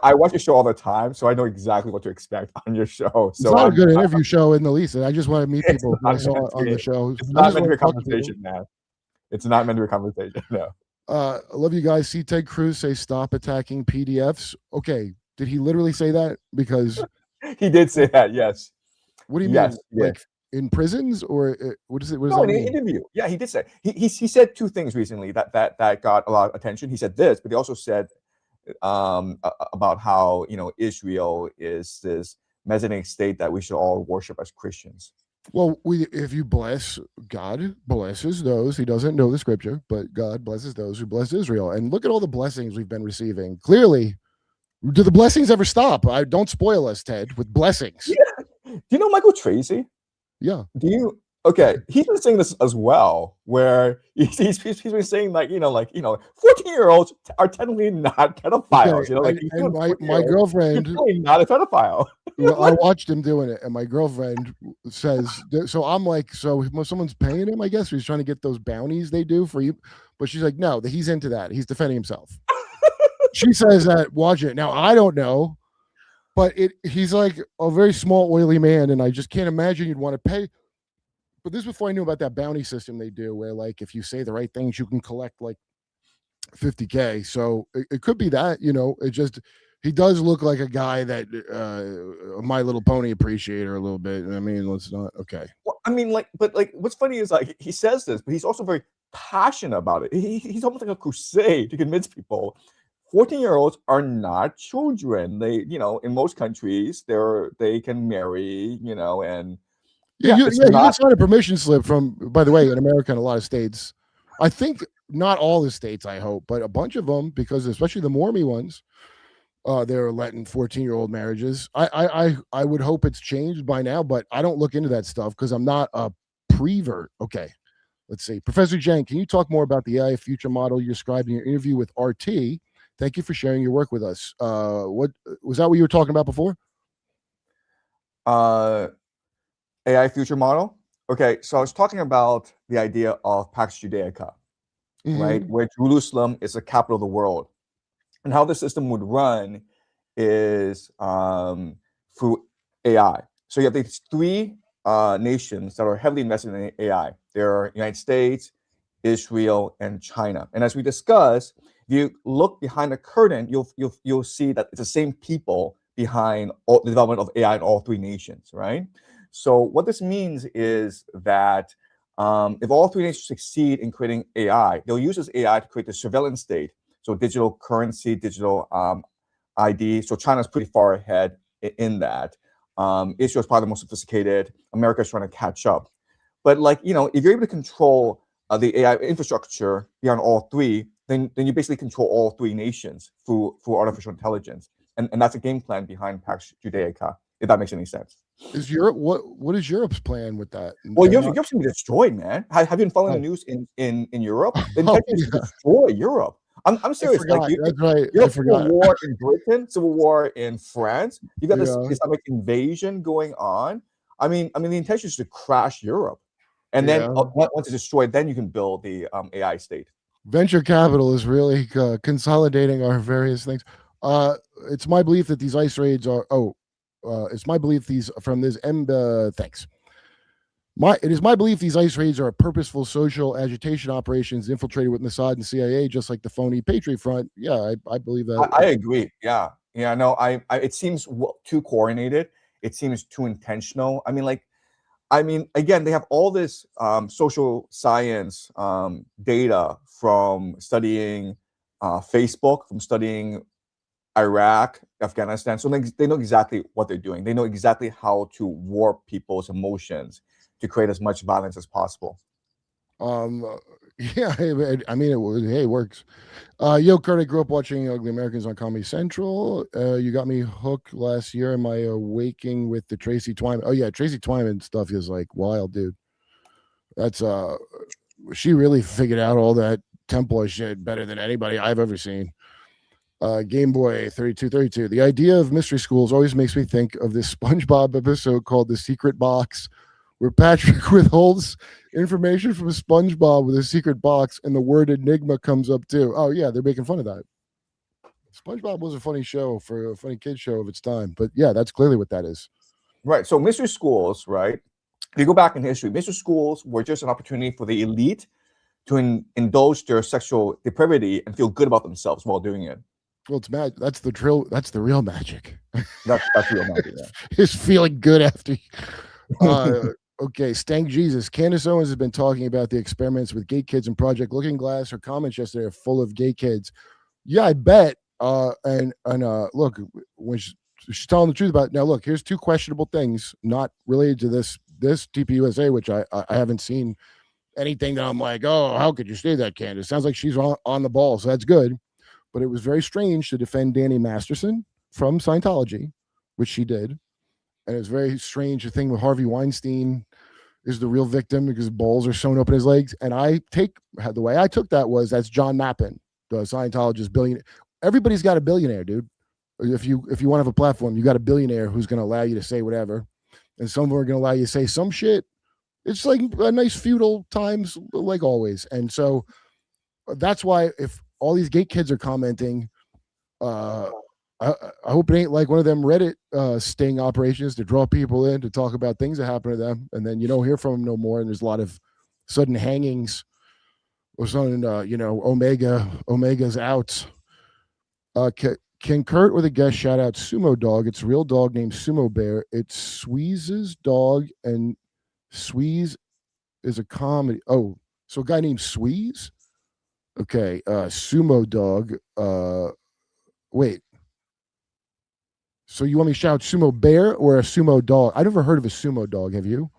I watch your show all the time, so I know exactly what to expect on your show. So it's not a good interview show in the least. I just want to meet people I saw on the show. It's not meant to be a conversation, man. It's not meant to be a conversation. No. I love you guys. See Ted Cruz say stop attacking PDFs. Okay. Did he literally say that? Because he did say that, yes. What do you mean? Like in prisons or what is it? What does that mean? In an interview. Yeah, he did say. He said two things recently that got a lot of attention. He said this, but he also said about how Israel is this Messianic state that we should all worship as Christians. Well, if you bless, God blesses those. He doesn't know the scripture, but God blesses those who bless Israel. And look at all the blessings we've been receiving. Clearly, do the blessings ever stop? Don't spoil us, Ted, with blessings. Yeah. Do you know Michael Tracy? Yeah. Do you? Okay, he's been saying this as well, where he's been saying 14-year-olds are technically not pedophiles. Okay. My girlfriend, really not a pedophile. I watched him doing it, and my girlfriend says, so I'm like, so someone's paying him, I guess, he's trying to get those bounties they do for you, but she's like, no, he's into that. He's defending himself. She says that, watch it. Now I don't know. but he's like a very small, oily man, and I just can't imagine you'd want to pay. But this is before I knew about that bounty system they do, where like if you say the right things, you can collect like 50K. So it could be that, it just he does look like a guy that a My Little Pony appreciator a little bit. I mean, let's not okay. Well, I mean, but what's funny is like he says this, but he's also very passionate about it. He's almost like a crusade to convince people 14-year-olds are not children. They, in most countries, they can marry, and Yeah, you it's can not. sign a permission slip from, by the way, in America and a lot of states. I think not all the states, I hope, but a bunch of them, because especially the Mormon ones, they're letting 14-year-old marriages. I would hope it's changed by now, but I don't look into that stuff because I'm not a prevert. Okay, let's see. Professor Jiang, can you talk more about the AI future model you described in your interview with RT? Thank you for sharing your work with us. What was that what you were talking about before? AI future model. Okay, so I was talking about the idea of Pax Judaica, right, where Jerusalem is the capital of the world, and how the system would run is through AI. So you have these three nations that are heavily invested in AI. They're United States, Israel, and China. And as we discussed, if you look behind the curtain, you'll see that it's the same people behind all the development of AI in all three nations, right? So what this means is that if all three nations succeed in creating AI, they'll use this AI to create the surveillance state. So digital currency, digital ID. So China's pretty far ahead in that. Israel's probably the most sophisticated. America's trying to catch up. But if you're able to control the AI infrastructure beyond all three, then you basically control all three nations through artificial intelligence. And that's a game plan behind Pax Judaica, if that makes any sense. Is Europe what is Europe's plan with that? Well, Europe's gonna be destroyed, man. Have you been following the news in Europe? The intention is to destroy Europe. I'm serious. That's right. You have civil war in Britain, civil war in France. You got this Islamic invasion going on. I mean, the intention is to crash Europe, and then once it's destroyed, then you can build the AI state. Venture capital is really consolidating our various things. It's my belief that these ICE raids are. It's my belief thanks. It is my belief these ICE raids are purposeful social agitation operations infiltrated with Mossad and CIA, just like the phony Patriot Front. Yeah, I believe that. I agree. Yeah. No, it seems too coordinated. It seems too intentional. I mean, again, they have all this social science data from studying Facebook, from studying Iraq, Afghanistan. So they know exactly what they're doing. They know exactly how to warp people's emotions to create as much violence as possible. Yeah, I mean, it works. Yo, Kurt, I grew up watching Ugly Americans on Comedy Central. You got me hooked last year. Am I awaking with the Tracy Twyman? Oh yeah, Tracy Twyman stuff is like wild, dude. That's she really figured out all that Templar shit better than anybody I've ever seen. Game Boy 3232. The idea of mystery schools always makes me think of this SpongeBob episode called The Secret Box, where Patrick withholds information from SpongeBob with a secret box, and the word enigma comes up too. Oh yeah, they're making fun of that. SpongeBob was a funny show for a funny kid show of its time, but yeah, that's clearly what that is. Right. So mystery schools, right? If you go back in history, mystery schools were just an opportunity for the elite to indulge their sexual depravity and feel good about themselves while doing it. Well, it's magic. That's the drill. That's the real magic. That's real magic. Yeah. Is feeling good after. Okay, Stank Jesus. Candace Owens has been talking about the experiments with gay kids in Project Looking Glass. Her comments yesterday are full of gay kids. Yeah, I bet. And look, when she's telling the truth about it. Now, look, here's two questionable things not related to this TPUSA, which I haven't seen anything that I'm like, oh, how could you say that, Candace? Sounds like she's on the ball, so that's good. But it was very strange to defend Danny Masterson from Scientology, which she did. And it's very strange the thing with Harvey Weinstein is the real victim because balls are sewn up in his legs. And the way I took that was that's John Mappin, the Scientologist billionaire. Everybody's got a billionaire, dude. If you want to have a platform, you got a billionaire who's going to allow you to say whatever. And some of them are going to allow you to say some shit. It's like a nice feudal times, like always. And so that's why if all these gay kids are commenting, I hope it ain't like one of them Reddit sting operations to draw people in to talk about things that happen to them, and then you don't hear from them no more. And there's a lot of sudden hangings or something. Omega's out. Can Kurt with a guest shout out Sumo Dog? It's a real dog named Sumo Bear. It's Sweeze's dog, and Sweeze is a comedy. Oh, so a guy named Sweeze. Okay, Sumo Dog. Wait. So you want me to shout Sumo Bear or a Sumo Dog? I never heard of a Sumo Dog. Have you?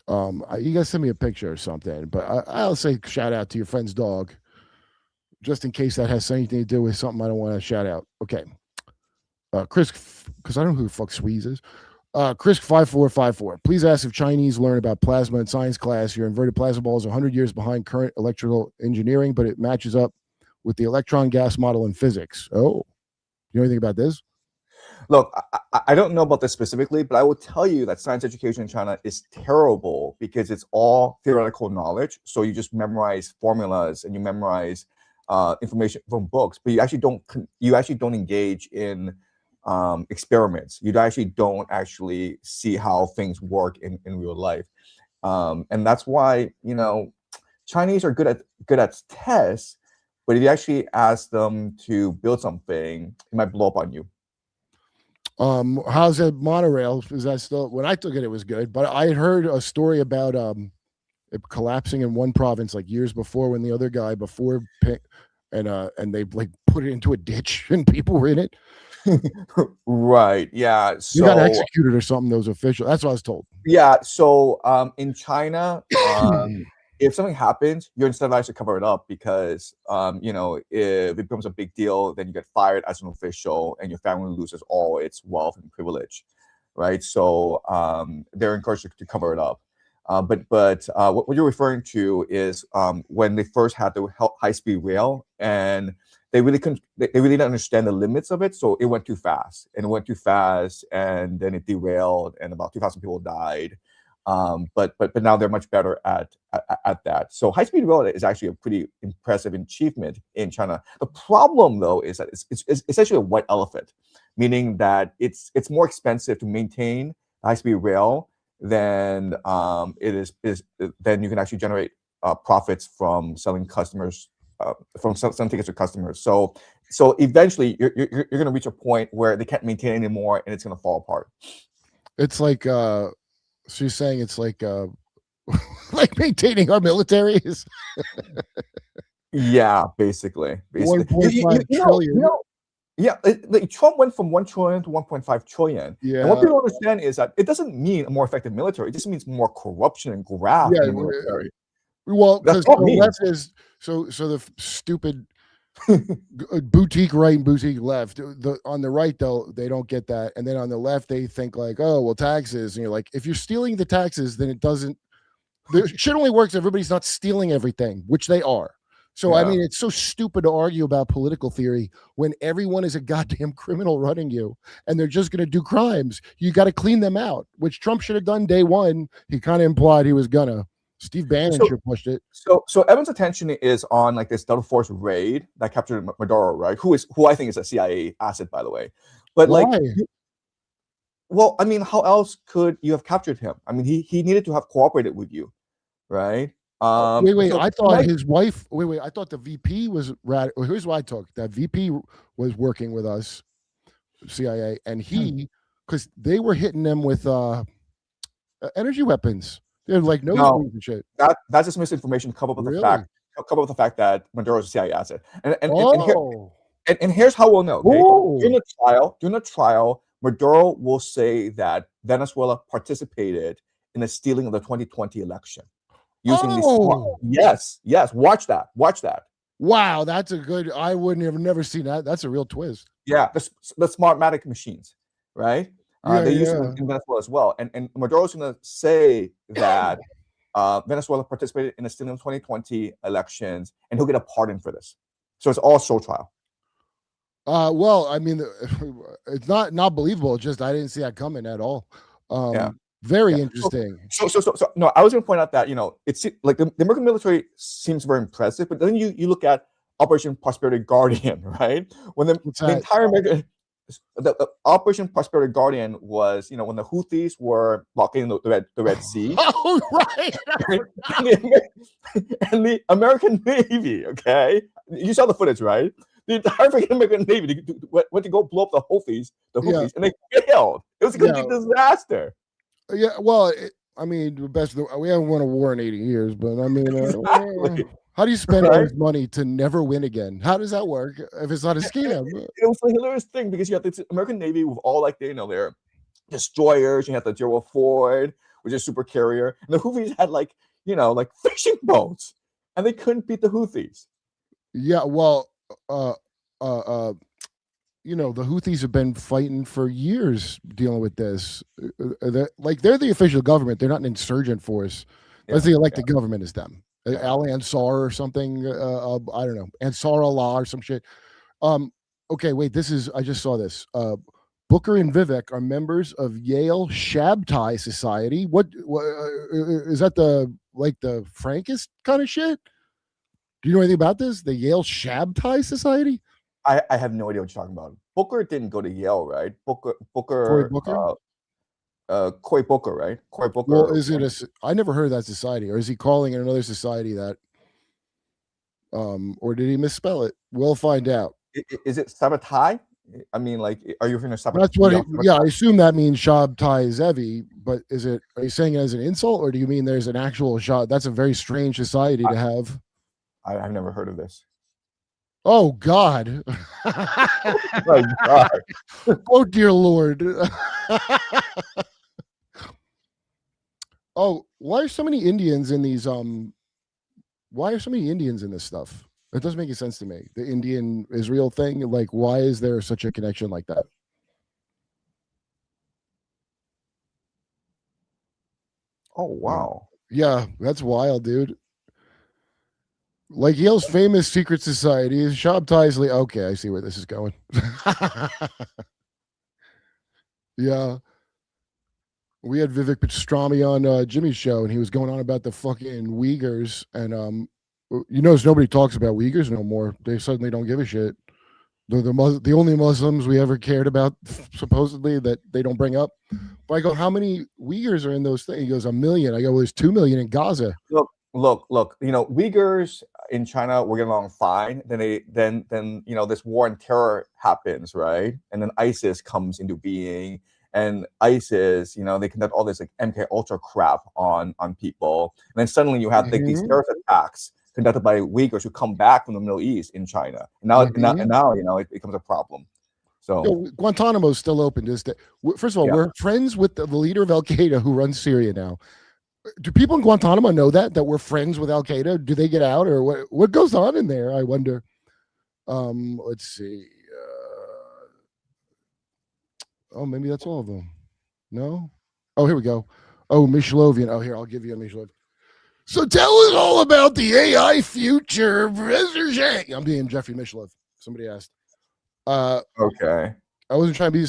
You guys send me a picture or something. But I'll say shout out to your friend's dog, just in case that has anything to do with something I don't want to shout out. Okay. Chris, because I don't know who the fuck Sweeze is. Chris 5454. Please ask if Chinese learn about plasma in science class. Your inverted plasma ball is 100 years behind current electrical engineering, but it matches up with the electron gas model in physics. Oh. You know anything about this? Look, I don't know about this specifically, but I will tell you that science education in China is terrible because it's all theoretical knowledge. So you just memorize formulas and you memorize information from books, but you actually don't engage in experiments. You actually don't actually see how things work in real life, and that's why Chinese are good at tests. But if you actually ask them to build something, it might blow up on you. How's that monorail? Is that still? When I took it, it was good. But I had heard a story about it collapsing in one province like years before, when the other guy and they like put it into a ditch and people were in it. Right. Yeah. So you got executed or something. Those officials. That's what I was told. Yeah. So in China. If something happens, you're incentivized to cover it up because, if it becomes a big deal, then you get fired as an official and your family loses all its wealth and privilege, right? So they're encouraged to cover it up. But what you're referring to is when they first had the high-speed rail, and they really didn't understand the limits of it, so it went too fast, and then it derailed, and about 2,000 people died. But now they're much better at that. So high-speed rail is actually a pretty impressive achievement in China. The problem, though, is that it's essentially a white elephant, meaning that it's more expensive to maintain high-speed rail than then you can actually generate profits from selling customers from selling tickets to customers. So eventually you're going to reach a point where they can't maintain it anymore, and it's going to fall apart. It's like so you're saying it's like like maintaining our militaries? Yeah, basically. 1.5 trillion. Yeah, Trump went from 1 trillion to 1.5 trillion. Yeah. And what people understand is that it doesn't mean a more effective military. It just means more corruption and graft in the military. Well, because the left is so the stupid boutique right and boutique left. On the right, though, they don't get that, and then on the left, they think like, oh, well, taxes, and you're like, if you're stealing the taxes, then it doesn't. The shit only works if everybody's not stealing everything, which they are. So yeah. I mean, it's so stupid to argue about political theory when everyone is a goddamn criminal running you, and they're just going to do crimes. You got to clean them out, which Trump should have done day one. He kind of implied he was gonna. Steve Bannon should have pushed it. So Evan's attention is on like this Delta Force raid that captured Maduro, right? Who I think is a CIA asset, by the way. But why? Well, I mean, how else could you have captured him? I mean, he needed to have cooperated with you, right? Wait. So I thought his wife. Wait. I thought the VP was Here's what I took. That VP was working with us, CIA, and because they were hitting them with energy weapons. They're like no and shit. That's just misinformation coupled with the fact that Maduro is a CIA asset. And here's how we'll know. Okay? During the trial, Maduro will say that Venezuela participated in the stealing of the 2020 election using these. Yes. Watch that. Wow, that's a good. I wouldn't have never seen that. That's a real twist. Yeah, the Smartmatic machines, right? They use it in Venezuela as well. And Maduro's going to say that Venezuela participated in the stealing of 2020 elections, and he'll get a pardon for this. So it's all show trial. Well, I mean, it's not believable. It's just I didn't see that coming at all. Very interesting. So no, I was going to point out that it's like the American military seems very impressive, but then you look at Operation Prosperity Guardian, right? When the entire American the Operation Prosperity Guardian was, when the Houthis were blocking the Red Sea. Oh, right. and the American Navy, okay? You saw the footage, right? The entire American Navy went to go blow up the Houthis, and they failed. It was a complete disaster. Yeah, well, I mean, we haven't won a war in 80 years, but I mean, exactly. How do you spend all this money to never win again? How does that work if it's not a scam? It was a hilarious thing because you have the American Navy with all their destroyers. You have the Gerald Ford, which is super carrier, and the Houthis had like fishing boats, and they couldn't beat the Houthis. Yeah, well, the Houthis have been fighting for years dealing with this. They're the official government. They're not an insurgent force. That's the elected government is them. Al Ansar or something. I don't know. Ansar Allah or some shit. Okay, wait. I just saw this. Booker and Vivek are members of Yale Shabtai Society. What is that? The Frankist kind of shit? Do you know anything about this? The Yale Shabtai Society? I have no idea what you're talking about. Booker didn't go to Yale, right? Booker. Cory Booker? Cory Booker, right? Cory Booker. Well, I never heard of that society, or is he calling it another society that, or did he misspell it? We'll find out. Is it Sabatai? I mean, are you referring to Sabatai? That's what. I assume that means Shabtai Zevi, but are you saying it as an insult, or do you mean there's an actual Shab? That's a very strange society to have. I've never heard of this. Oh God! My God. Oh dear Lord! Oh, why are so many Indians in these? Why are so many Indians in this stuff? It doesn't make any sense to me. The Indian Israel thing, why is there such a connection like that? Oh wow! Yeah, that's wild, dude. Yale's famous secret society is Shabtai. Okay, I see where this is going. Yeah. We had Vivek Pastrami on Jimmy's show, and he was going on about the fucking Uyghurs. And you notice nobody talks about Uyghurs no more. They suddenly don't give a shit. They're the only Muslims we ever cared about, supposedly, that they don't bring up. But I go, how many Uyghurs are in those things? He goes, 1 million. I go, well, there's 2 million in Gaza. Look. Uyghurs in China were getting along fine. Then this war on terror happens, right? And then ISIS comes into being. And ISIS, they conduct all this MK Ultra crap on people, and then suddenly you have these terrorist attacks conducted by Uyghurs who come back from the Middle East in China, and now it becomes a problem. So Guantanamo is still open. First of all, we're friends with the leader of Al Qaeda who runs Syria now. Do people in Guantanamo know that we're friends with Al Qaeda? Do they get out, or what goes on in there? I wonder. Let's see. Oh, maybe that's all of them. No? Oh, here we go. Oh, Mishlovian. Oh, here, I'll give you a Mishlovian. So tell us all about the AI future, Professor Zhang. I'm being Jeffrey Mishlove. Somebody asked. Okay. I wasn't trying to be...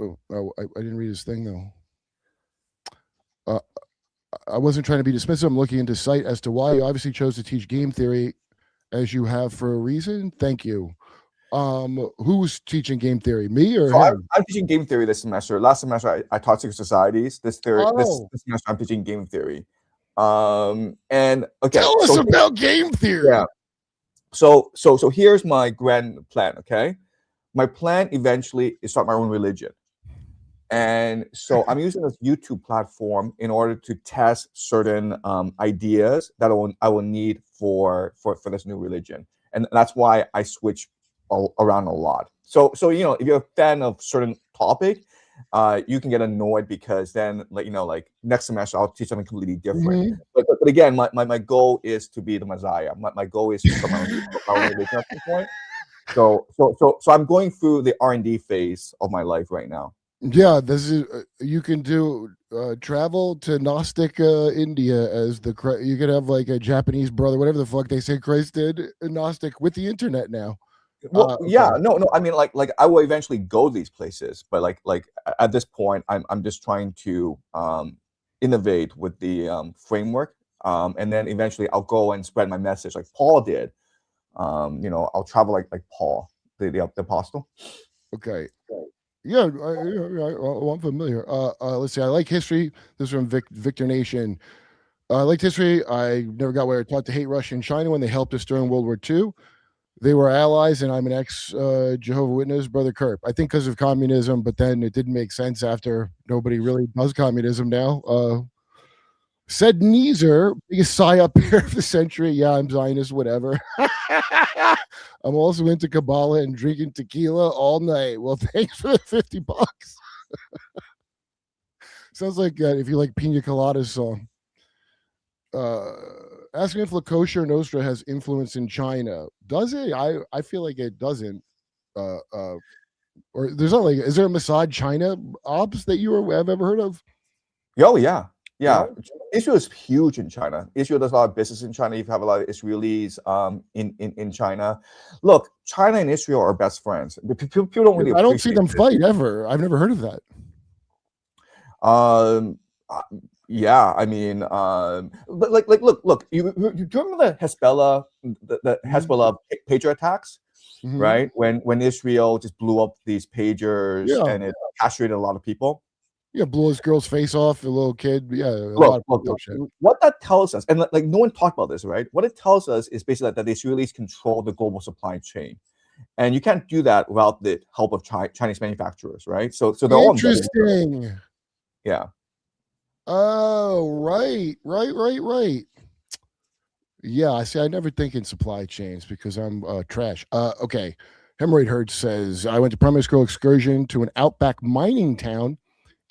I didn't read his thing, though. I wasn't trying to be dismissive. I'm looking into site as to why you obviously chose to teach game theory as you have for a reason. Thank you. Who's teaching game theory, me or him? I'm teaching game theory this semester. Last semester I taught secret societies. This semester I'm teaching game theory. And okay, tell us about game theory. Yeah. So here's my grand plan. Okay, my plan eventually is start my own religion, and so I'm using this YouTube platform in order to test certain ideas that I will need for this new religion, and that's why I switch around a lot. So if you're a fan of certain topic, you can get annoyed because then next semester I'll teach something completely different. But again, my goal is to be the Messiah. My goal is to start my own religion at this point. So I'm going through the R&D phase of my life right now. Yeah, this is you can do travel to Gnostic India as you could have a Japanese brother, whatever the fuck they say Christ did, Gnostic with the internet now. Well, yeah, no. I mean, I will eventually go these places, but like at this point, I'm just trying to innovate with the framework, and then eventually I'll go and spread my message like Paul did I'll travel like Paul, the apostle. Okay. Yeah, I'm familiar. Let's see. I like history. This is from Victor Nation. I liked history. I never got where I taught to hate Russia and China when they helped us during World War II. They were allies, and I'm an ex Jehovah's Witness, Brother Kurp. I think because of communism, but then it didn't make sense after nobody really does communism now. Said Neezer, biggest psyop here of the century. Yeah, I'm Zionist, whatever. I'm also into Kabbalah and drinking tequila all night. Well, thanks for the $50. Sounds like if you like Pina Colada's song. Asking if La Kosher Nostra has influence in China. Does it? I feel like it doesn't. Or there's not like, is there a Mossad China ops that you have ever heard of? Oh yeah. Israel is huge in China. Israel does a lot of business in China. You have a lot of Israelis in China. Look, China and Israel are best friends. People don't really. I don't see them fight ever. I've never heard of that. Yeah, I mean, but look. You remember the Hezbollah, the Hezbollah pager attacks, right? When Israel just blew up these pagers and it castrated a lot of people. Yeah, blew his girl's face off, a little kid. Yeah, look. What that tells us, and like no one talked about this, right? What it tells us is basically that the Israelis control the global supply chain, and you can't do that without the help of Chinese manufacturers, right? So they're all interesting. Yeah. Oh, right. Yeah, I see. I never think in supply chains because I'm trash. Okay. Hemorrhoid Herd says, I went to primary school excursion to an outback mining town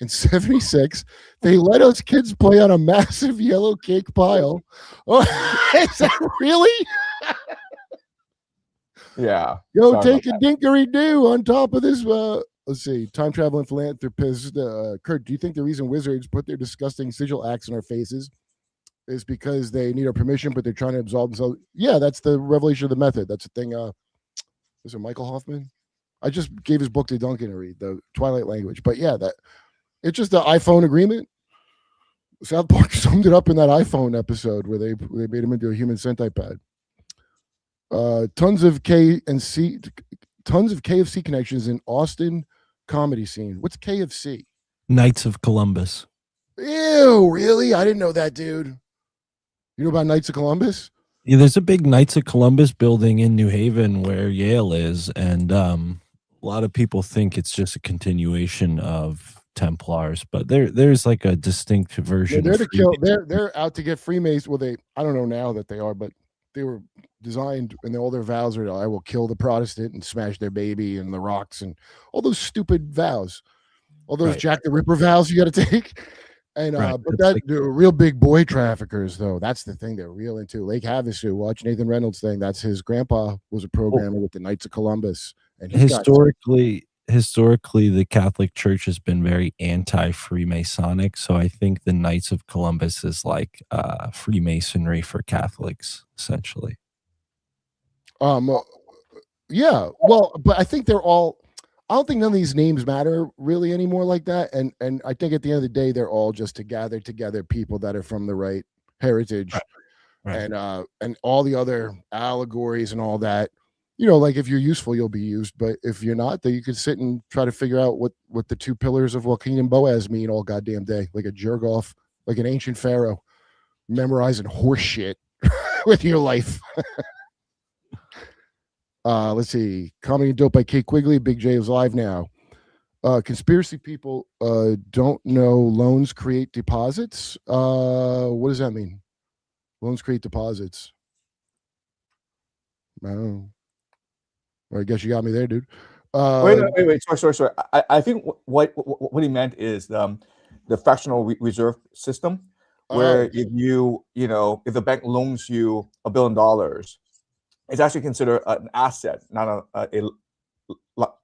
in 76. They let us kids play on a massive yellow cake pile. Oh, is that really? Yeah. Yo, take a dinkery-doo on top of this. Let's see. Time traveling philanthropist Kurt, do you think the reason wizards put their disgusting sigil acts on our faces is because they need our permission, but they're trying to absolve themselves? Yeah, that's the revelation of the method. That's the thing. Is it Michael Hoffman? I just gave his book to Duncan to read, the Twilight Language. But yeah, that it's just the iPhone agreement. South Park summed it up in that iPhone episode where they made him into a human centipede. Tons of KFC connections in Austin comedy scene. What's KFC? Knights of Columbus. Ew, really? I didn't know that, dude. You know about Knights of Columbus? Yeah, there's a big Knights of Columbus building in New Haven where Yale is, and a lot of people think it's just a continuation of Templars, but there's like a distinct version. Yeah, they're out to get Freemasons. Well, I don't know now that they are, but they were designed, and all their vows are, I will kill the Protestant and smash their baby and the rocks and all those stupid vows, all those Jack the Ripper vows you got to take. And but they're real big boy traffickers, though. That's the thing they're real into. Lake Havasu, watch Nathan Reynolds thing. That's his grandpa was a programmer with the Knights of Columbus, and historically, the Catholic Church has been very anti-Freemasonic. So I think the Knights of Columbus is like Freemasonry for Catholics, essentially. Yeah. Well, but I think they're all. I don't think none of these names matter really anymore like that. And I think at the end of the day, they're all just to gather together people that are from the right heritage, right. And all the other allegories and all that. You know, like if you're useful, you'll be used. But if you're not, then you could sit and try to figure out what the two pillars of Joaquin and Boaz mean all goddamn day, like a jerk off, like an ancient pharaoh, memorizing horse shit with your life. Let's see. Comedy and Dope by Kate Quigley. Big J is live now. Conspiracy people don't know loans create deposits. What does that mean? Loans create deposits. I don't know. Well, I guess you got me there, dude. Wait. Sorry. I think what he meant is the fractional reserve system, where if if the bank loans you $1 billion, it's actually considered an asset, not a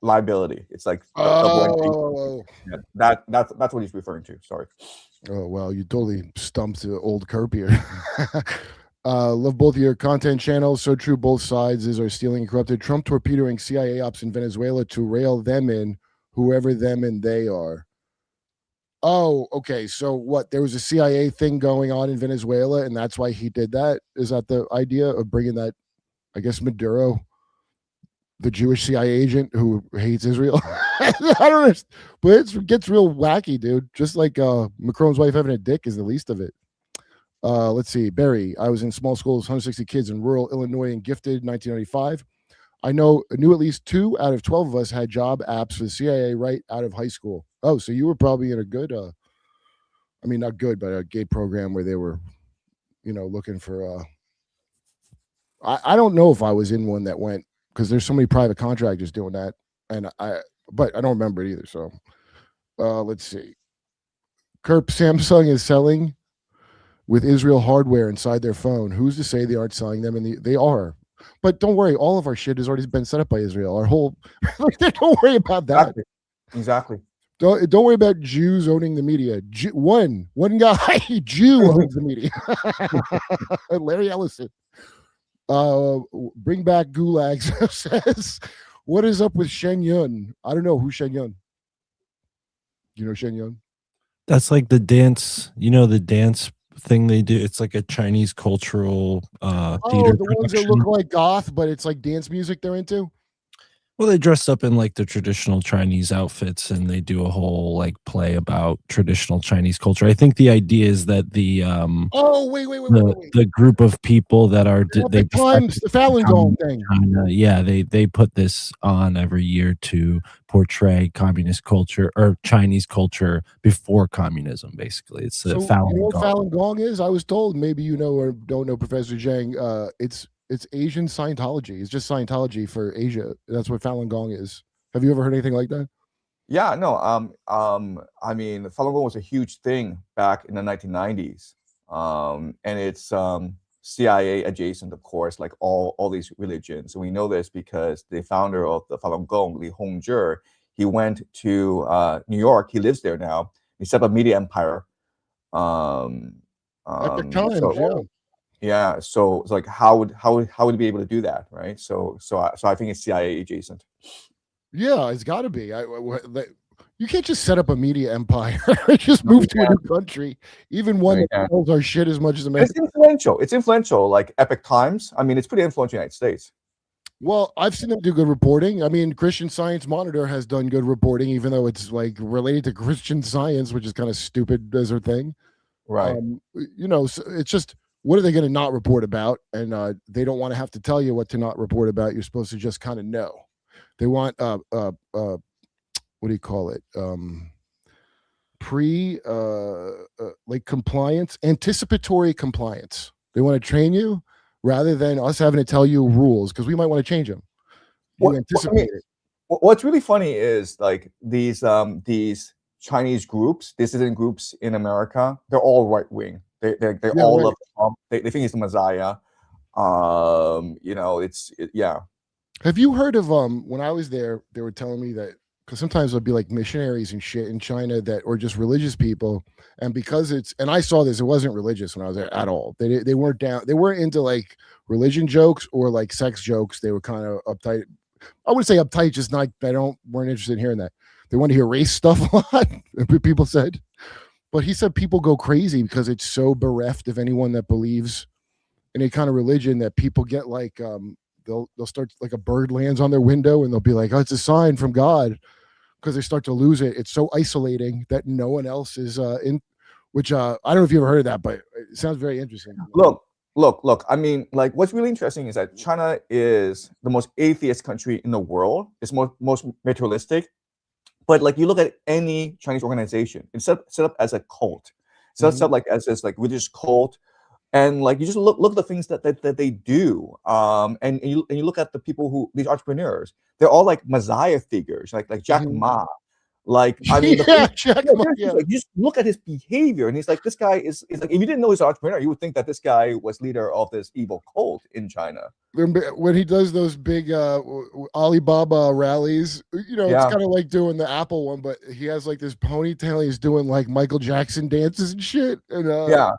liability. It's like that's what he's referring to. Sorry. Oh well, you totally stumped the old Kurp here. Love both of your content channels. So true, both sides are stealing and corrupted. Trump torpedoing CIA ops in Venezuela to rail them in, whoever them and they are. Oh, okay. So what? There was a CIA thing going on in Venezuela, and that's why he did that. Is that the idea of bringing that? I guess Maduro, the Jewish CIA agent who hates Israel. I don't know, but it gets real wacky, dude. Just like Macron's wife having a dick is the least of it. Let's see. Barry, I was in small schools, 160 kids in rural Illinois and gifted 1995. I knew at least 2 out of 12 of us had job apps for the CIA right out of high school. Oh, so you were probably in a good, I mean, not good, but a gay program where they were, looking for, I don't know if I was in one that went, because there's so many private contractors doing that. But I don't remember it either. So let's see. Kurp, Samsung is selling with Israel hardware inside their phone. Who's to say they aren't selling them? And they are. But don't worry, all of our shit has already been set up by Israel. Our whole, don't worry about that. Exactly. Don't worry about Jews owning the media. One guy, Jew owns the media. Larry Ellison. Bring back gulags says, what is up with Shen Yun? I don't know who's Shen Yun. You know Shen Yun? That's like the dance, the dance thing they do. It's like a Chinese cultural theater. The ones that look like goth, but it's like dance music they're into. Well, they dress up in like the traditional Chinese outfits, and they do a whole like play about traditional Chinese culture. I think the idea is that the wait. The group of people that are the Falun Gong thing. China, they put this on every year to portray communist culture or Chinese culture before communism. Basically, it's the Falun Gong. Falun Gong is. I was told, maybe you know or don't know, Professor Jiang. It's Asian Scientology. It's just Scientology for Asia. That's what Falun Gong is. Have you ever heard anything like that? Yeah, no. I mean, Falun Gong was a huge thing back in the 1990s, and it's CIA adjacent, of course, like all these religions. And we know this because the founder of the Falun Gong, Li Hongzhi, he went to New York. He lives there now. He set up a media empire. At the time, yeah. So it's like, how would he be able to do that, right? So I think it's CIA adjacent. Yeah, it's got to be. You can't just set up a media empire. Just move to a new country, even one that knows our shit as much as America. It's influential. Like Epoch Times. I mean, it's pretty influential in the United States. Well, I've seen them do good reporting. I mean, Christian Science Monitor has done good reporting, even though it's like related to Christian Science, which is kind of stupid as their thing. Right. So it's just, what are they going to not report about? And they don't want to have to tell you what to not report about. You're supposed to just kind of know. They want what do you call it? Like compliance, anticipatory compliance. They want to train you rather than us having to tell you rules, because we might want to change them. Anticipate it. What's really funny is like these Chinese groups, dissident groups in America, they're all right wing. They all love Trump. They think he's the Messiah. Have you heard of when I was there, they were telling me that, because sometimes there'll be like missionaries and shit in China or just religious people, and because and I saw this, it wasn't religious when I was there at all. They weren't down. They weren't into like religion jokes or like sex jokes. They were kind of uptight. I wouldn't say uptight, just not. Weren't interested in hearing that. They want to hear race stuff a lot. People said, but he said people go crazy because it's so bereft of anyone that believes in a kind of religion that people get like they'll start, like a bird lands on their window and they'll be like, oh, it's a sign from God, because they start to lose it. It's so isolating that no one else is in. Which I don't know if you ever heard of that, but it sounds very interesting. Look. I mean, like, what's really interesting is that China is the most atheist country in the world. It's most materialistic. But like, you look at any Chinese organization, it's set up as a cult. Set up like as this like religious cult, and like you just look at the things that they do, and you look at the people these entrepreneurs, they're all like Messiah figures, like Jack Ma. Like, I mean, Jack Ma, like, you just look at his behavior, and he's like, this guy is like, if you didn't know he's an entrepreneur, you would think that this guy was leader of this evil cult in China. When he does those big Alibaba rallies, it's kind of like doing the Apple one, but he has like this ponytail. He's doing like Michael Jackson dances and shit. And then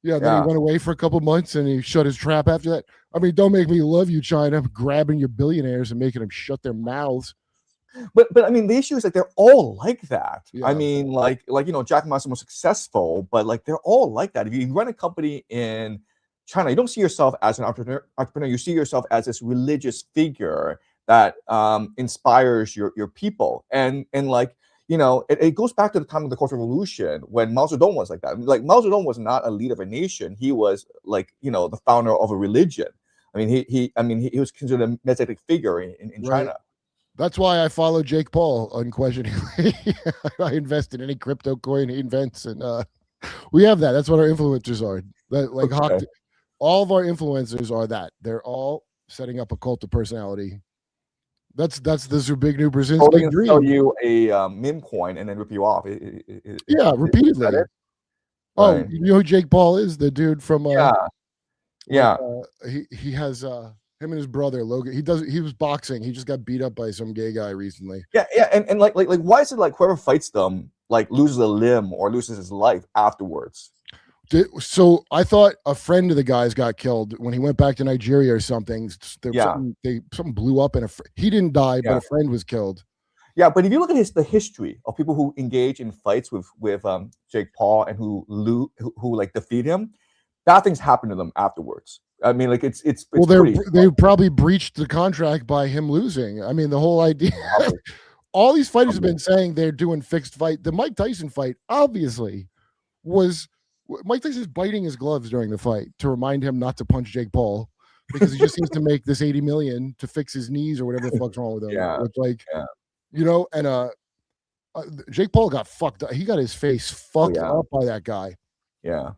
he went away for a couple months and he shut his trap after that. I mean, don't make me love you, China, grabbing your billionaires and making them shut their mouths. But I mean, the issue is like they're all like that. Yeah. I mean, like Jack Ma's most successful, but like they're all like that. If you run a company in China, you don't see yourself as an entrepreneur. You see yourself as this religious figure that inspires your people, and like, you know, it goes back to the time of the Cultural Revolution when Mao Zedong was like that. Like, Mao Zedong was not a leader of a nation; he was, like, you know, the founder of a religion. I mean, he was considered a messianic figure in Right. China. That's why I follow Jake Paul unquestioningly. I invest in any crypto coin he invents, and we have that. That's what our influencers are. That, like, Okay. all of our influencers are that. They're all setting up a cult of personality. That's the Zbigniew So they Brzezinski can dream. sell you a meme coin and then rip you off. Yeah, repeatedly. it? Oh, Right. you know who Jake Paul is? The dude from Yeah. he has him and his brother Logan. He was boxing. He just got beat up by some gay guy recently. Yeah, and like why is it like whoever fights them like loses a limb or loses his life afterwards? So I thought a friend of the guy's got killed when he went back to Nigeria or something. Something blew up, and he didn't die, but a friend was killed. Yeah, but if you look at the history of people who engage in fights with Jake Paul and who like defeat him, bad things happen to them afterwards. I mean, like it's well, they probably breached the contract by him losing. I mean, the whole idea. All these fighters have been saying they're doing fixed fight. The Mike Tyson fight obviously was Mike Tyson's biting his gloves during the fight to remind him not to punch Jake Paul because he just seems to make this $80 million to fix his knees or whatever the fuck's wrong with him. It's like, you know, and Jake Paul got fucked up. He got his face fucked up by that guy. Yeah.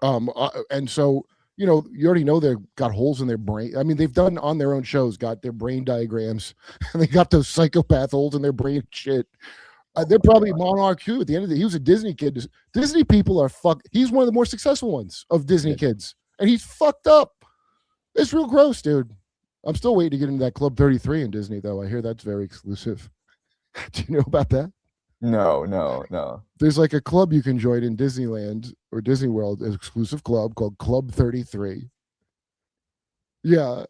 And so, you know, you already know they've got holes in their brain. I mean, they've done on their own shows, got their brain diagrams, and they got those psychopath holes in their brain shit. They're probably Monarch too. At the end of the day, he was a Disney kid. Disney people are fucked. He's one of the more successful ones of Disney kids, and he's fucked up. It's real gross, dude. I'm still waiting to get into that Club 33 in Disney, though. I hear that's very exclusive. Do you know about that? No. There's like a club you can join in Disneyland or Disney World, an exclusive club called Club 33. Yeah.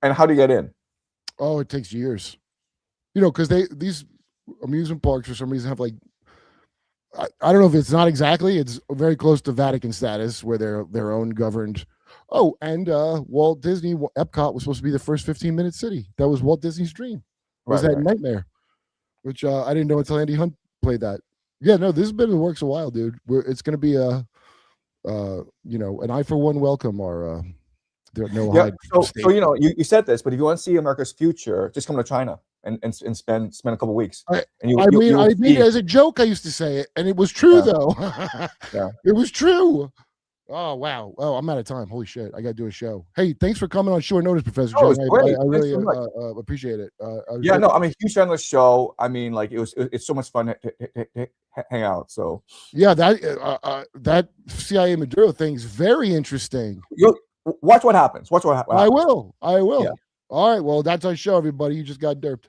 And how do you get in? Oh, it takes years. You know, because these amusement parks for some reason have like I don't know if it's not exactly, it's very close to Vatican status where they're their own governed. Oh, and Walt Disney Epcot was supposed to be the first 15-minute city. That was Walt Disney's dream. Was that nightmare? Which I didn't know until Andy Hunt played that. Yeah, no, this has been in the works a while, dude. It's going to be a you know, an eye for one welcome or hide. So you know, you said this, but if you want to see America's future, just come to China and spend a couple of weeks. I mean, as a joke, I used to say it, and it was true though. It was true. Oh wow! Oh, I'm out of time. Holy shit! I got to do a show. Hey, thanks for coming on short notice, Professor Jiang. I really appreciate it. No, I'm a huge fan of the show. I mean, like it's so much fun to hang out. So yeah, that CIA Maduro thing's very interesting. Watch what happens. Watch what happens. I will. Yeah. All right. Well, that's our show, everybody. You just got derped.